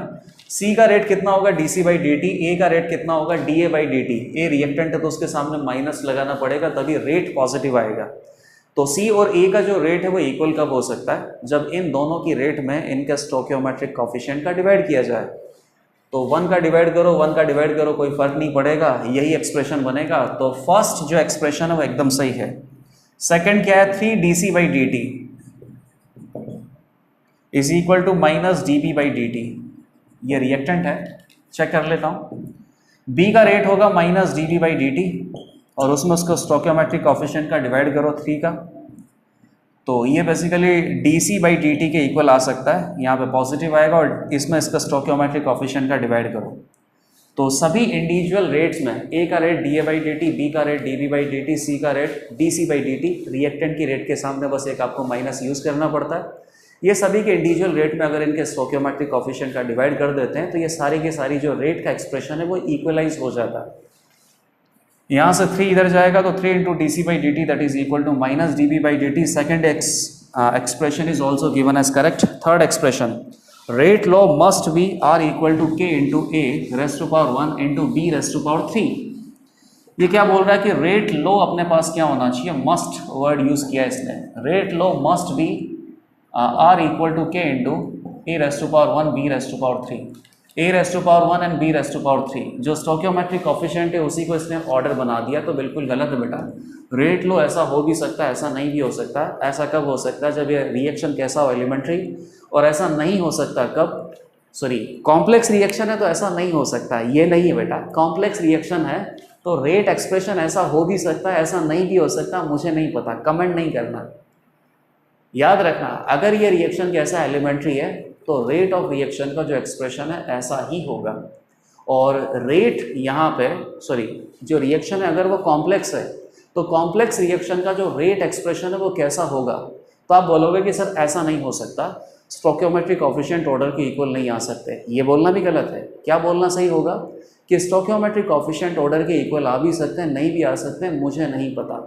C का रेट कितना होगा dC by dt, A का रेट कितना होगा dA by dt। A reactant है तो उसके सामने माइनस लगाना पड़ेगा तभी रेट पॉजिटिव आएगा। तो C और A का जो रेट है वो इक्वल कब हो सकता है, जब इन दोनों की रेट में इनका स्टोइकियोमेट्रिक कोएफिशिएंट का डिवाइड किया जाए। तो 1 का डिवाइड करो, 1 का डिवाइड करो, कोई फर्क नहीं पड़ेगा, यही एक्सप्रेशन बनेगा। तो फर्स्ट जो एक्सप्रेशन है वो एकदम सही है। सेकेंड क्या है, 3 dC by dt is equal to minus dB by dt। ये रिएक्टेंट है, चेक कर लेता हूँ। B का रेट होगा माइनस dB by dt और उसमें उसको स्टोइकियोमेट्रिक कोएफिशिएंट का डिवाइड करो 3 का। तो ये बेसिकली dC by dt के इक्वल आ सकता है, यहाँ पे पॉजिटिव आएगा और इसमें इसका स्टोइकियोमेट्रिक कोएफिशिएंट का डिवाइड करो। तो सभी इंडिविजुअल रेट्स में A का rate dA by dt, B का rate dB by dt, C का rate dC by dt। Reactant की रेट के सामने बस एक आपको माइनस यूज करना पड़ता है। ये सभी के इंडिविजुअल रेट में अगर इनके स्टोइकियोमेट्रिक कोएफिशिएंट का डिवाइड कर देते हैं तो ये सारी की सारी जो रेट का एक्सप्रेशन है वो इक्वलाइज हो जाता है। यहाँ से 3 इधर जाएगा तो 3 into dC by dt that is equal to minus dB by dt। Second expression is also given as correct. Third expression, rate law must be R equal to K into A raised to power 1 into B raised to power 3। ये क्या बोल रहा है कि rate law अपने पास क्या होना चाहिए, मस्ट वर्ड यूज किया इसने। Rate law must be R equal to K into A raised to power 1 B raised to power 3। A raised to power 1 and B raised to power 3। जो stoichiometric coefficient है उसी को इसने order बना दिया, तो बिल्कुल गलत है बेटा। रेट लो ऐसा हो भी सकता है, ऐसा नहीं भी हो सकता। ऐसा कब हो सकता है, जब ये रिएक्शन कैसा हो, एलिमेंट्री। और ऐसा नहीं हो सकता कब, सॉरी कॉम्प्लेक्स रिएक्शन है तो ऐसा नहीं हो सकता। ये नहीं है बेटा, कॉम्प्लेक्स रिएक्शन है तो रेट एक्सप्रेशन ऐसा हो भी सकता है, ऐसा नहीं भी हो सकता। मुझे नहीं पता, कमेंट नहीं करना। याद रखना, अगर ये रिएक्शन कैसा एलिमेंट्री है तो रेट ऑफ रिएक्शन का जो एक्सप्रेशन है ऐसा ही होगा। और रेट यहाँ पे, सॉरी जो रिएक्शन है अगर वो कॉम्प्लेक्स है तो कॉम्प्लेक्स रिएक्शन का जो रेट एक्सप्रेशन है वो कैसा होगा, तो आप बोलोगे कि सर ऐसा नहीं हो सकता, स्टोइकियोमेट्रिक कोएफिशिएंट ऑर्डर के इक्वल नहीं आ सकते। ये बोलना भी गलत है। क्या बोलना सही होगा कि स्टोइकियोमेट्रिक कोएफिशिएंट ऑर्डर के इक्वल आ भी सकते हैं, नहीं भी आ सकते हैं, मुझे नहीं पता।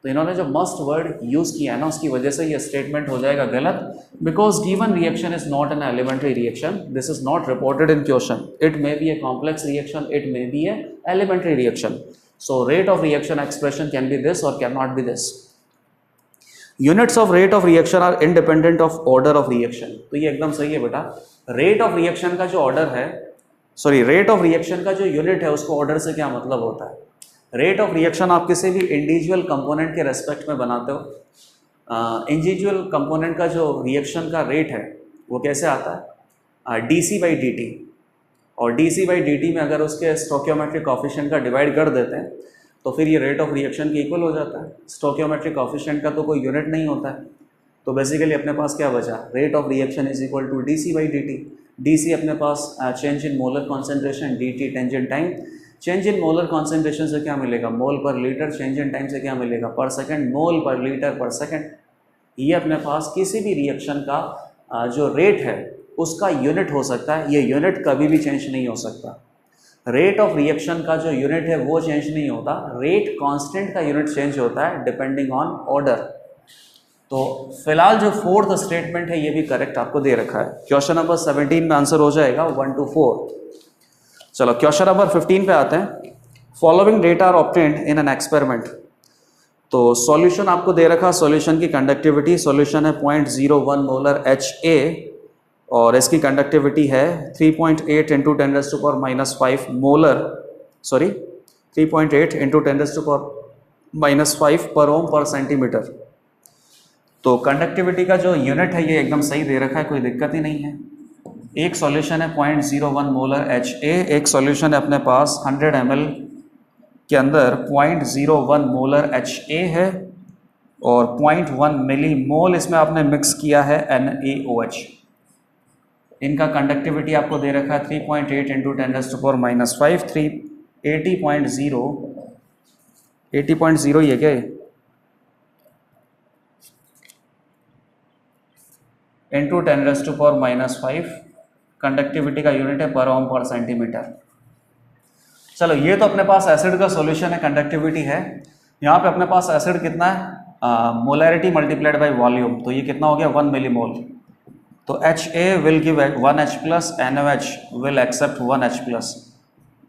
तो इन्होंने जो मस्ट वर्ड यूज़ किया है ना, उसकी वजह से ये स्टेटमेंट हो जाएगा गलत। Because given reaction is not an elementary reaction, this is not reported in question. It may be a complex reaction, it may be a elementary reaction. So rate of reaction expression can be this और can not be this. Units of rate of reaction are independent of order of reaction. तो ये एकदम सही है बेटा। Rate of reaction का जो order है, सॉरी रेट ऑफ रिएक्शन का जो यूनिट है उसको ऑर्डर से क्या मतलब होता है। रेट ऑफ रिएक्शन आप किसी भी इंडिविजुअल कंपोनेंट के रेस्पेक्ट में बनाते हो। इंडिविजुअल कंपोनेंट का जो रिएक्शन का रेट है वो कैसे आता है, dC by dt। और dC by dt में अगर उसके स्टोइकियोमेट्रिक कोएफिशिएंट का डिवाइड कर देते हैं तो फिर ये रेट ऑफ रिएक्शन के इक्वल हो जाता है। स्टोइकियोमेट्रिक कोएफिशिएंट का तो कोई यूनिट नहीं होता है। तो बेसिकली अपने पास क्या बचा, rate of reaction is equal to dC by dt। dC अपने पास change in molar concentration, dt change in time. Change in molar concentration से क्या मिलेगा, मोल पर लीटर। चेंज इन टाइम से क्या मिलेगा, पर सेकंड, मोल पर लीटर पर सेकंड। ये अपने पास किसी भी रिएक्शन का जो रेट है उसका यूनिट हो सकता है। ये यूनिट कभी भी चेंज नहीं हो सकता। रेट ऑफ रिएक्शन का जो यूनिट है वो चेंज नहीं होता, रेट कांस्टेंट का यूनिट चेंज होता है डिपेंडिंग ऑन ऑर्डर। तो फिलहाल जो फोर्थ स्टेटमेंट है ये भी करेक्ट आपको दे रखा है। क्वेश्चन नंबर 17 में आंसर हो जाएगा 1 to 4। चलो क्वेश्चन नंबर 15 पे आते हैं। Following data are obtained in an experiment. तो सॉल्यूशन आपको दे रखा, सॉल्यूशन की कंडक्टिविटी, सॉल्यूशन है 0.01 मोलर HA और इसकी कंडक्टिविटी है 3.8 इंटू 10⁻⁻5 मोलर, सॉरी 3.8 इंटू 10⁻⁻5 पर ओम पर सेंटीमीटर। तो कंडक्टिविटी का जो यूनिट है ये एकदम सही दे रखा है, कोई दिक्कत ही नहीं है। एक सॉल्यूशन है 0.01 मोलर HA, एक सॉल्यूशन है अपने पास 100 ml के अंदर 0.01 मोलर HA है और 0.1 मिली मोल इसमें आपने मिक्स किया है NaOH। इनका कंडक्टिविटी आपको दे रखा है 3.8 इंटू 10⁻⁻5 80.0 ये क्या है इंटू 10⁻⁻5 कंडक्टिविटी का यूनिट है पर ओम पर सेंटीमीटर। चलो ये तो अपने पास एसिड का सॉल्यूशन है, कंडक्टिविटी है। यहाँ पे अपने पास एसिड कितना है, मोलैरिटी मल्टीप्लाइड बाय वॉल्यूम, तो ये कितना हो गया 1 मिलीमोल। तो HA will give 1H plus, NaOH will accept 1H plus,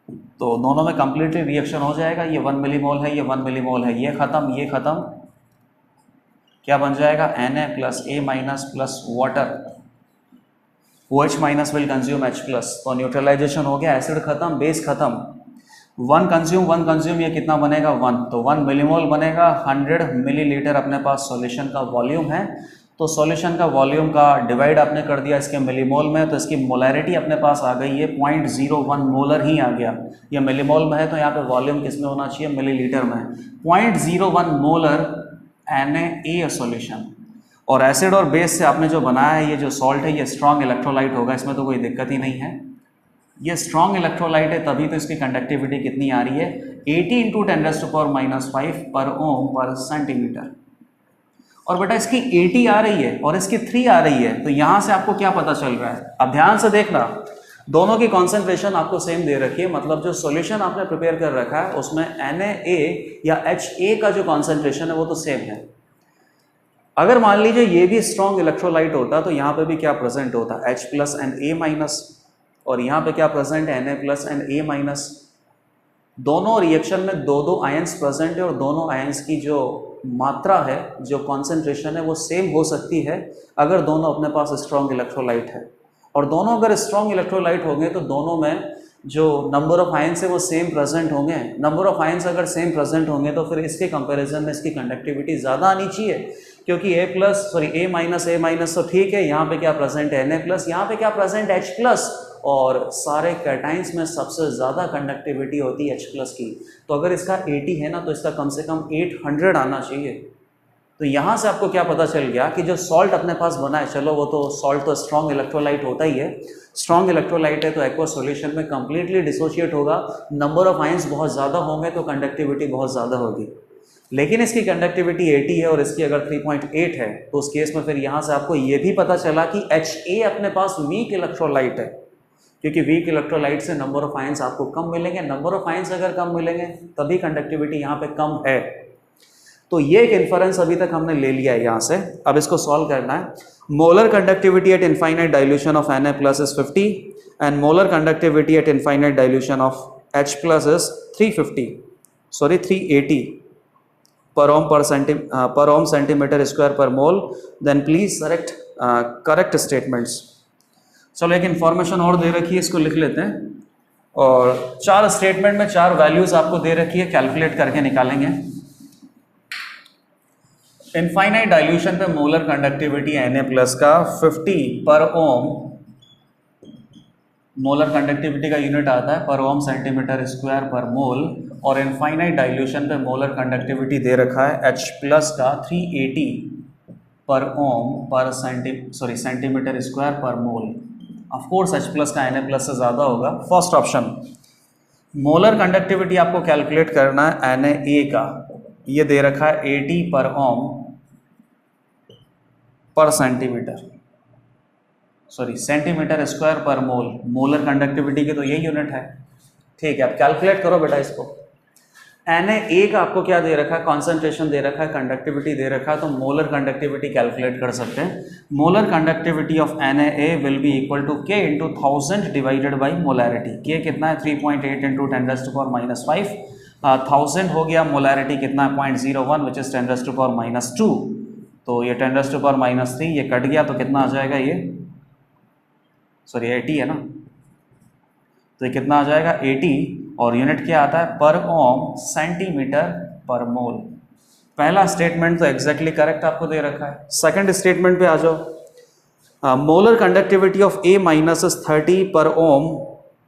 तो दोनों में कंप्लीटली रिएक्शन हो जाएगा। ये 1 मिलीमोल है, ये 1 मिलीमोल है, ये खत्म, ये खत्म, क्या बन जाएगा Na plus A minus plus water, OH minus will consume H plus, तो न्यूट्रलाइजेशन हो गया, एसिड खत्म, बेस खत्म। 1 कंज्यूम ये कितना बनेगा 1, तो 1 मिलीमोल बनेगा। 100 मिलीलीटर अपने पास सॉल्यूशन का वॉल्यूम है, तो सॉल्यूशन का वॉल्यूम का डिवाइड आपने कर दिया इसके मिलीमोल में, तो इसकी मोलैरिटी अपने पास आ गई है 0.01 मोलर ही आ गया। ये मिलीमोल में है तो यहाँ पे वॉल्यूम किस में होना चाहिए, मिलीलीटर में। 0.01 मोलर Na सॉल्यूशन, और एसिड और बेस से आपने जो बनाया है ये जो सॉल्ट है ये स्ट्रॉन्ग इलेक्ट्रोलाइट होगा, इसमें तो कोई दिक्कत ही नहीं है। ये स्ट्रॉन्ग इलेक्ट्रोलाइट है तभी तो इसकी कंडक्टिविटी कितनी आ रही है 80 इंटू 10⁻⁻5 पर ओम पर सेंटीमीटर। और बेटा इसकी 80 आ रही है और इसकी 3 आ रही है, तो यहाँ से आपको क्या पता चल रहा है, अब ध्यान से देखना, दोनों की कॉन्सेंट्रेशन आपको सेम दे रखी है, मतलब जो सॉल्यूशन आपने प्रिपेयर कर रखा है उसमें Na या HA का जो कॉन्सेंट्रेशन है वो तो सेम है। अगर मान लीजिए ये भी स्ट्रॉन्ग इलेक्ट्रोलाइट होता तो यहाँ पे भी क्या प्रेजेंट होता, H plus and A minus, और यहाँ पे क्या प्रेजेंट है Na plus and A minus. दोनों रिएक्शन में दो आयंस प्रेजेंट है और दोनों आयंस की जो मात्रा है, जो कॉन्सेंट्रेशन है वो सेम हो सकती है अगर दोनों अपने पास स्ट्रॉन्ग इलेक्ट्रोलाइट है। और दोनों अगर स्ट्रॉन्ग इलेक्ट्रोलाइट होंगे तो दोनों में जो नंबर ऑफ आयंस है वो सेम प्रेजेंट होंगे। नंबर ऑफ आयंस अगर सेम प्रेजेंट होंगे तो फिर इसके कंपैरिजन में इसकी कंडक्टिविटी ज़्यादा आनी चाहिए, क्योंकि A माइनस तो ठीक है, यहाँ पे क्या प्रेजेंट है Na प्लस, यहाँ पे क्या प्रेजेंट H प्लस, और सारे कैटाइंस में सबसे ज़्यादा कंडक्टिविटी होती है H प्लस की। तो अगर इसका 80 है ना तो इसका कम से कम 800 आना चाहिए। तो यहाँ से आपको क्या पता चल गया कि जो सॉल्ट अपने पास बना है, चलो वो तो सॉल्ट तो स्ट्रॉन्ग इलेक्ट्रोलाइट होता ही है, स्ट्रॉन्ग इलेक्ट्रोलाइट है तो एक्वस सॉल्यूशन में कंप्लीटली डिसोशिएट होगा। नंबर ऑफ आयंस बहुत ज़्यादा होंगे तो कंडक्टिविटी बहुत ज़्यादा होगी, लेकिन इसकी कंडक्टिविटी 80 है और इसकी अगर 3.8 है तो उस केस में फिर यहाँ से आपको ये भी पता चला कि HA अपने पास वीक इलेक्ट्रोलाइट है, क्योंकि वीक इलेक्ट्रोलाइट से नंबर ऑफ आयंस आपको कम मिलेंगे। नंबर ऑफ आयंस अगर कम मिलेंगे तभी कंडक्टिविटी यहाँ पे कम है। तो ये एक इन्फरेंस अभी तक हमने ले लिया है यहाँ से। अब इसको सॉल्व करना है। Molar conductivity at infinite dilution of Na plus is 50 and molar conductivity at infinite dilution of H plus is 380 per ohm centimeter square per mole, then please correct statements। चलो एक इंफॉर्मेशन और दे रखी है, इसको लिख लेते हैं। और 4 स्टेटमेंट में 4 वैल्यूज आपको दे रखी है, कैलकुलेट करके निकालेंगे। इनफाइनाइट डाइल्यूशन पे मोलर कंडक्टिविटी Na प्लस का 50 पर ओम, मोलर कंडक्टिविटी का यूनिट आता है पर ओम सेंटीमीटर स्क्वायर पर मोल, और इनफाइनाइट डाइल्यूशन पे मोलर कंडक्टिविटी दे रखा है H प्लस का 380 पर ओम पर सेंटीमीटर स्क्वायर पर mole. Of course H plus का Na प्लस से ज़्यादा होगा, फर्स्ट ऑप्शन। मोलर कंडक्टिविटी आपको कैलकुलेट करना है Na का, ये दे रखा है 80 पर ओम पर सेंटीमीटर स्क्वायर पर मोल। मोलर कंडक्टिविटी की तो ये यूनिट है, ठीक है। अब कैलकुलेट करो बेटा इसको। Na का आपको क्या दे रखा है, कॉन्सेंट्रेशन दे रखा है, कंडक्टिविटी दे रखा है, तो मोलर कंडक्टिविटी कैलकुलेट कर सकते हैं। Molar conductivity of Na will be equal to K into 1000 divided by molarity. K कितना है, 3.8 इंटू 10⁻⁵, 1000 हो गया, मोलैरिटी कितना है 0.01 विच इज 10⁻⁻2, तो ये 10⁻3 ये कट गया तो कितना आ जाएगा, ये सॉरी 80 है ना, तो ये कितना आ जाएगा 80, और यूनिट क्या आता है पर ओम सेंटीमीटर पर मोल। पहला स्टेटमेंट तो एग्जैक्टली करेक्ट आपको दे रखा है। सेकंड स्टेटमेंट पे आ जाओ, molar conductivity of A minus is 30 पर ओम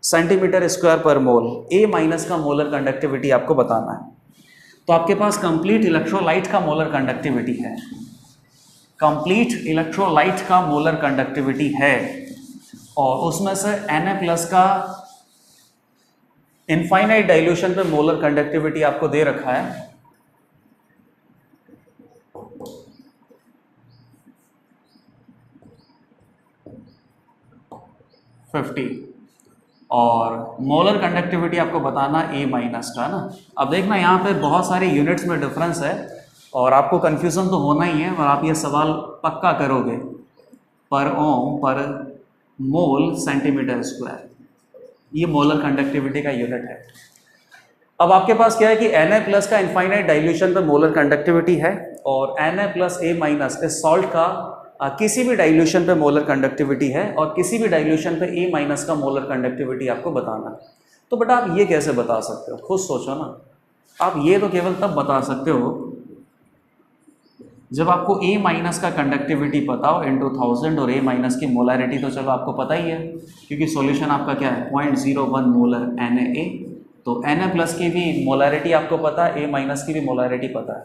सेंटीमीटर स्क्वायर पर मोल। A माइनस का मोलर कंडक्टिविटी आपको बताना है, तो आपके पास कंप्लीट इलेक्ट्रोलाइट का मोलर कंडक्टिविटी है, कंप्लीट इलेक्ट्रोलाइट का मोलर कंडक्टिविटी है, और उसमें से Na प्लस का इनफाइनाइट डाइल्यूशन पे मोलर कंडक्टिविटी आपको दे रखा है 50, और मोलर कंडक्टिविटी आपको बताना A माइनस का ना। अब देखना यहाँ पे बहुत सारे यूनिट्स में डिफरेंस है, और आपको कंफ्यूजन तो होना ही है, और आप ये सवाल पक्का करोगे, पर ohm per mole centimetre square, ये मोलर कंडक्टिविटी का यूनिट है। अब आपके पास क्या है कि Na प्लस का इनफाइनाइट डाइल्यूशन पे मोलर कंडक्टिविटी है, और Na प्लस A माइनस इस सॉल्ट का किसी भी डाइल्यूशन पे मोलर कंडक्टिविटी है, और किसी भी डाइल्यूशन पे A माइनस का मोलर कंडक्टिविटी आपको बताना है। तो बेटा आप ये कैसे बता सकते हो, खुद सोचो ना। आप ये तो केवल तब बता सकते हो जब आपको A माइनस का कंडक्टिविटी पता हो इंटू 1000, और A माइनस की मोलैरिटी तो चलो आपको पता ही है, क्योंकि सॉल्यूशन आपका क्या है 0.01 मोलर Na, तो Na प्लस की भी मोलैरिटी आपको पता है, A माइनस की भी मोलैरिटी पता है,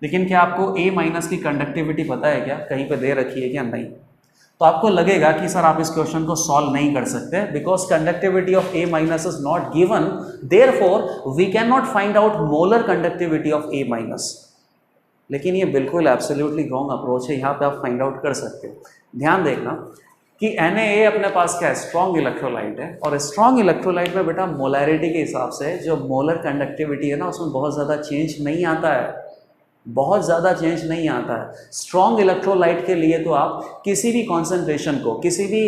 लेकिन क्या आपको A माइनस की कंडक्टिविटी पता है क्या, कहीं पे दे रखी है क्या, नहीं। तो आपको लगेगा कि सर आप इस क्वेश्चन को सॉल्व नहीं कर सकते, because conductivity of A minus is not given, therefore we can not find out molar conductivity of A minus. लेकिन ये बिल्कुल एब्सोल्युटली रॉन्ग अप्रोच है, यहाँ पे आप फाइंड आउट कर सकते हो। ध्यान देखना कि Na अपने पास क्या है, स्ट्रॉन्ग इलेक्ट्रोलाइट है, और स्ट्रॉन्ग इलेक्ट्रोलाइट में बेटा मोलैरिटी के हिसाब से जो मोलर कंडक्टिविटी है ना, उसमें बहुत ज़्यादा चेंज नहीं आता है, बहुत ज़्यादा चेंज नहीं आता है। स्ट्रॉन्ग इलेक्ट्रोलाइट के लिए तो आप किसी भी कॉन्सेंट्रेशन को, किसी भी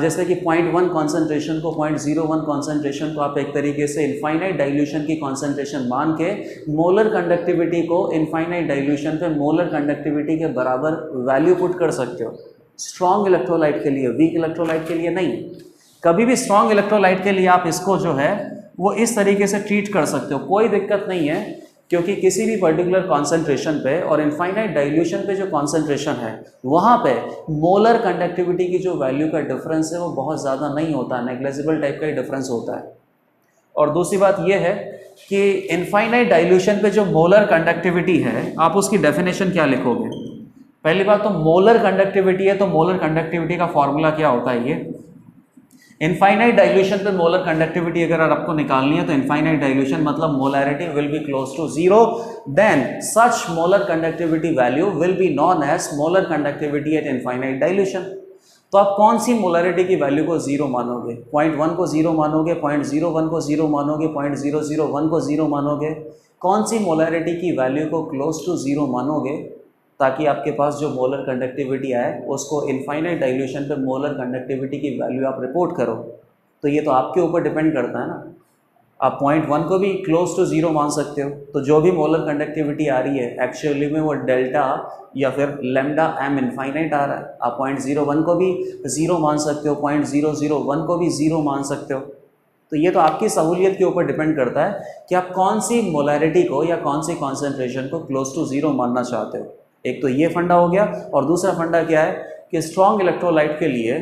जैसे कि 0.1 कॉन्सेंट्रेशन को, 0.01 कॉन्सेंट्रेशन को आप एक तरीके से इनफाइनाइट डाइल्यूशन की कॉन्सेंट्रेशन मान के मोलर कंडक्टिविटी को इनफाइनाइट डाइल्यूशन पे मोलर कंडक्टिविटी के बराबर वैल्यू पुट कर सकते हो, स्ट्रॉन्ग इलेक्ट्रोलाइट के लिए, वीक इलेक्ट्रोलाइट के लिए नहीं। कभी भी स्ट्रॉन्ग इलेक्ट्रोलाइट के लिए आप इसको जो है वो इस तरीके से ट्रीट कर सकते हो, कोई दिक्कत नहीं है, क्योंकि किसी भी पर्टिकुलर कॉन्सेंट्रेशन पे और इनफाइनाइट डाइल्यूशन पे जो कॉन्सेंट्रेशन है वहाँ पे मोलर कंडक्टिविटी की जो वैल्यू का डिफरेंस है वो बहुत ज़्यादा नहीं होता, नेग्लिजिबल टाइप का ही डिफरेंस होता है। और दूसरी बात ये है कि इनफाइनाइट डाइल्यूशन पे जो मोलर कंडक्टिविटी है, आप उसकी डेफिनेशन क्या लिखोगे। पहली बात तो मोलर कंडक्टिविटी है, तो मोलर कंडक्टिविटी का फॉर्मूला क्या होता है, ये इनफाइनाइट डाइल्यूशन पे मोलर कंडक्टिविटी अगर आपको निकालनी है तो इनफाइनाइट डाइल्यूशन मतलब molarity will be close to 0, then such molar conductivity value will be known as molar conductivity at infinite dilution. तो आप कौन सी मोलैरिटी की वैल्यू को 0 मानोगे, 0.1 को 0 मानोगे, 0.01 को 0 मानोगे, 0.001 को 0 मानोगे, कौन सी मोलैरिटी की वैल्यू को क्लोज टू 0 मानोगे, ताकि आपके पास जो मोलर कंडक्टिविटी आए उसको इनफाइनाइट डाइल्यूशन पे मोलर कंडक्टिविटी की वैल्यू आप रिपोर्ट करो। तो ये तो आपके ऊपर डिपेंड करता है ना, आप 0.1 को भी क्लोज टू 0 मान सकते हो, तो जो भी मोलर कंडक्टिविटी आ रही है एक्चुअली में वो डेल्टा या फिर लेमडा एम इनफाइनाइट आ रहा है। आप 0.01 को भी 0 मान सकते हो, 0.001 को भी 0 मान सकते हो। तो ये तो आपकी सहूलियत के ऊपर डिपेंड करता है कि आप कौन सी मोलैरिटी को या कौन सी कॉन्सेंट्रेशन को क्लोज टू 0 मानना चाहते हो। एक तो ये फंडा हो गया, और दूसरा फंडा क्या है कि स्ट्रॉन्ग इलेक्ट्रोलाइट के लिए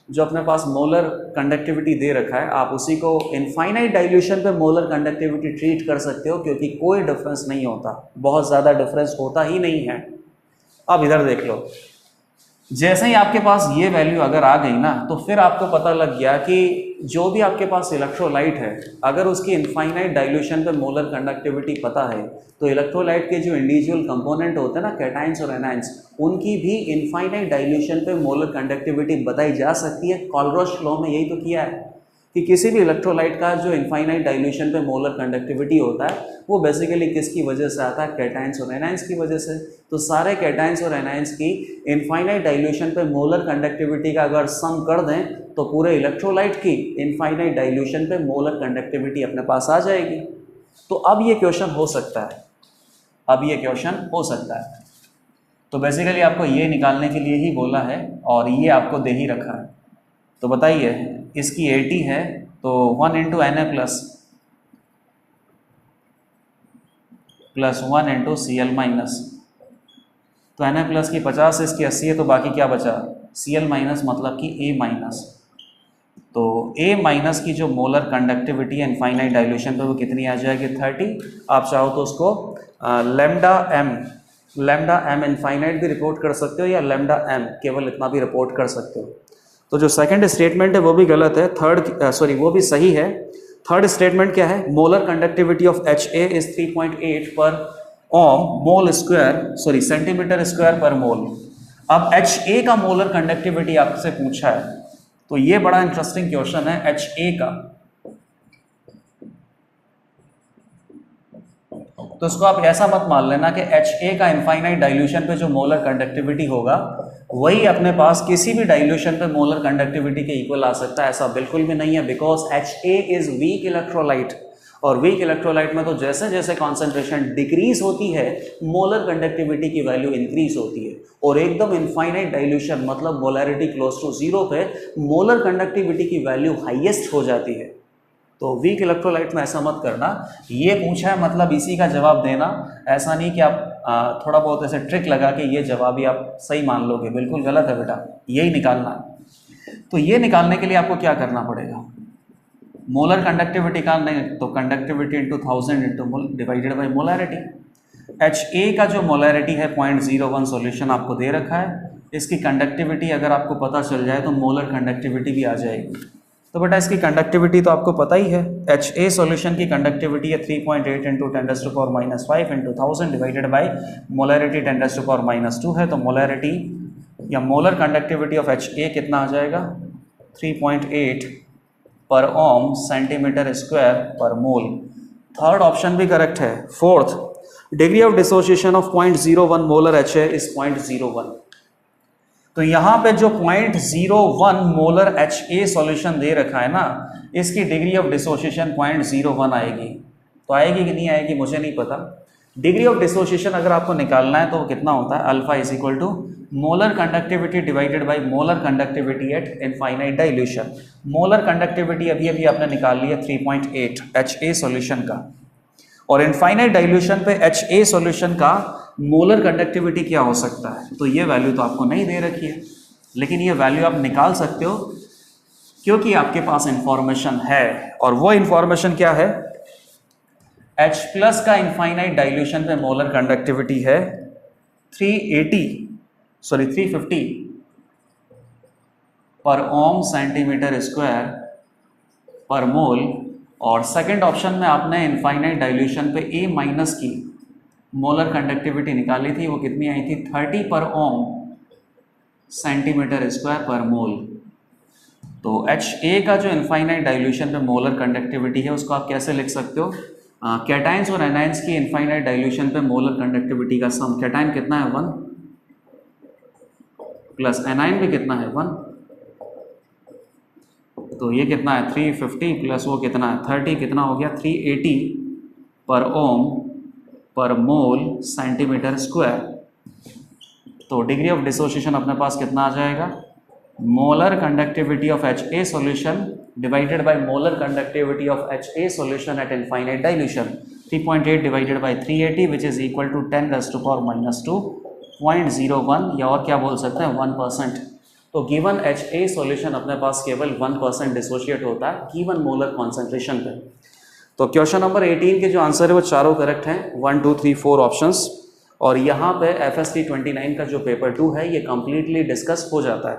जो अपने पास मोलर कंडक्टिविटी दे रखा है, आप उसी को इनफाइनाइट डाइल्यूशन पे मोलर कंडक्टिविटी ट्रीट कर सकते हो, क्योंकि कोई डिफरेंस नहीं होता, बहुत ज़्यादा डिफरेंस होता ही नहीं है। अब इधर देख लो, जैसे ही आपके पास ये वैल्यू अगर आ गई ना, तो फिर आपको पता लग गया कि जो भी आपके पास इलेक्ट्रोलाइट है, अगर उसकी इनफाइनाइट डाइल्यूशन पे मोलर कंडक्टिविटी पता है, तो इलेक्ट्रोलाइट के जो इंडिविजुअल कंपोनेंट होते हैं ना, कैटाइंस और एनाइंस, उनकी भी इनफाइनाइट डाइल्यूशन पे मोलर कंडक्टिविटी बताई जा सकती है। कॉलरॉश लॉ में यही तो किया है। कि किसी भी इलेक्ट्रोलाइट का जो इनफाइनाइट डाइल्यूशन पे मोलर कंडक्टिविटी होता है वो बेसिकली किसकी वजह से आता है, कैटायंस और एनायंस की वजह से। तो सारे कैटायंस और एनायंस की इनफाइनाइट डाइल्यूशन पे मोलर कंडक्टिविटी का अगर सम कर दें तो पूरे इलेक्ट्रोलाइट की इनफाइनाइट डाइल्यूशन पे मोलर कंडक्टिविटी अपने पास आ जाएगी। तो अब ये क्वेश्चन हो सकता है, अब ये क्वेश्चन हो सकता है। तो बेसिकली आपको ये निकालने के लिए ही बोला है और ये आपको दे ही रखा है। तो बताइए, इसकी 80 है तो 1 into N A plus 1 into C L minus, तो एन ए प्लस की 50, इसकी 80 है, तो बाकी क्या बचा, सी एल माइनस मतलब कि ए माइनस। तो ए माइनस की जो मोलर कंडक्टिविटी है इनफाइनाइट डाइल्यूशन पे वो कितनी आ जाएगी, 30। आप चाहो तो उसको लेमडा एम इनफाइनाइट भी रिपोर्ट कर सकते हो या लेमडा एम केवल इतना भी रिपोर्ट कर सकते हो। तो जो सेकंड स्टेटमेंट है वो भी गलत है, वो भी सही है। थर्ड स्टेटमेंट क्या है, molar conductivity of HA is 3.8 पर ओम मोल स्क्वायर सेंटीमीटर स्क्वायर पर मोल। अब HA का मोलर कंडक्टिविटी आपसे पूछा है, तो ये बड़ा इंटरेस्टिंग क्वेश्चन है HA का। तो इसको आप ऐसा मत मान लेना कि HA का इनफाइनाइट डाइल्यूशन पे जो मोलर कंडक्टिविटी होगा वही अपने पास किसी भी डाइल्यूशन पे मोलर कंडक्टिविटी के इक्वल आ सकता है, ऐसा बिल्कुल भी नहीं है। Because HA is weak electrolyte, और वीक इलेक्ट्रोलाइट में तो जैसे जैसे कॉन्सेंट्रेशन डिक्रीज होती है मोलर कंडक्टिविटी की वैल्यू इंक्रीज होती है, और एकदम इनफाइनाइट डाइल्यूशन मतलब मोलैरिटी क्लोज टू जीरो पे मोलर कंडक्टिविटी की वैल्यू हाईएस्ट हो जाती है। तो वीक इलेक्ट्रोलाइट में ऐसा मत करना। ये पूछा है मतलब इसी का जवाब देना, ऐसा नहीं कि आप थोड़ा बहुत ऐसे ट्रिक लगा के ये जवाब ही आप सही मान लोगे, बिल्कुल गलत है बेटा, यही निकालना है। तो ये निकालने के लिए आपको क्या करना पड़ेगा, मोलर कंडक्टिविटी का नहीं तो conductivity into 1000 into divided by molarity. HA का जो मोलैरिटी है 0.01 सॉल्यूशन आपको दे रखा है, इसकी कंडक्टिविटी अगर आपको पता चल जाए तो मोलर कंडक्टिविटी भी आ जाएगी। तो बेटा इसकी कंडक्टिविटी तो आपको पता ही है, HA सॉल्यूशन की कंडक्टिविटी है 3.8 into 10⁻⁵ into 1000 divided by molarity 10⁻⁻2 है। तो मोलैरिटी या मोलर कंडक्टिविटी ऑफ HA कितना आ जाएगा, 3.8 पर ओम सेंटीमीटर स्क्वायर पर मोल। थर्ड ऑप्शन भी करेक्ट है। Fourth, degree of dissociation of 0.01 molar HA is 0.01। तो यहाँ पे जो 0.01 मोलर HA सॉल्यूशन दे रखा है ना, इसकी डिग्री ऑफ डिसोसिएशन 0.01 आएगी। तो आएगी कि नहीं आएगी मुझे नहीं पता। डिग्री ऑफ डिसोसिएशन अगर आपको निकालना है तो वो कितना होता है, alpha is equal to molar conductivity divided by molar conductivity at infinite dilution. Molar conductivity अभी अभी आपने निकाल ली है 3.8 HA सॉल्यूशन का, और इनफाइनाइट डाइल्यूशन पे HA सॉल्यूशन का मोलर कंडक्टिविटी क्या हो सकता है। तो ये वैल्यू तो आपको नहीं दे रखी है, लेकिन ये वैल्यू आप निकाल सकते हो क्योंकि आपके पास इंफॉर्मेशन है। और वो इंफॉर्मेशन क्या है, H प्लस का इनफाइनाइट डाइल्यूशन पे मोलर कंडक्टिविटी है 350 पर ओम सेंटीमीटर स्क्वायर पर मोल। और सेकंड ऑप्शन में आपने इनफाइनाइट डाइल्यूशन पे A माइनस की मोलर कंडक्टिविटी निकाली थी, वो कितनी आई थी, 30 पर ओम सेंटीमीटर स्क्वायर पर मोल। तो HA का जो इनफाइनाइट डाइल्यूशन पे मोलर कंडक्टिविटी है उसको आप कैसे लिख सकते हो, कैटायंस और एनायंस की इनफाइनाइट डाइल्यूशन पे मोलर कंडक्टिविटी का सम, कैटायन कितना है 1 प्लस एनायन भी कितना है 1, तो ये कितना है 350 प्लस वो कितना है 30, कितना हो गया 380 per ohm per mole centimetre square. तो डिग्री ऑफ डिसोसिएशन अपने पास कितना आ जाएगा, molar conductivity of HA solution divided by molar conductivity of HA solution at infinite dilution 3.8 divided by 380 which is equal to 10⁻⁻2 0.01, या और क्या बोल सकते हैं 1%। तो गिवन HA सॉल्यूशन अपने पास केवल 1% डिसोशिएट होता है गिवन मोलर कॉन्सेंट्रेशन पे। तो क्वेश्चन नंबर 18 के जो आंसर है वो चारों करेक्ट हैं, 1 2 3 4 ऑप्शंस। और यहाँ पे FST 29 का जो पेपर 2 है ये कम्प्लीटली डिस्कस हो जाता है।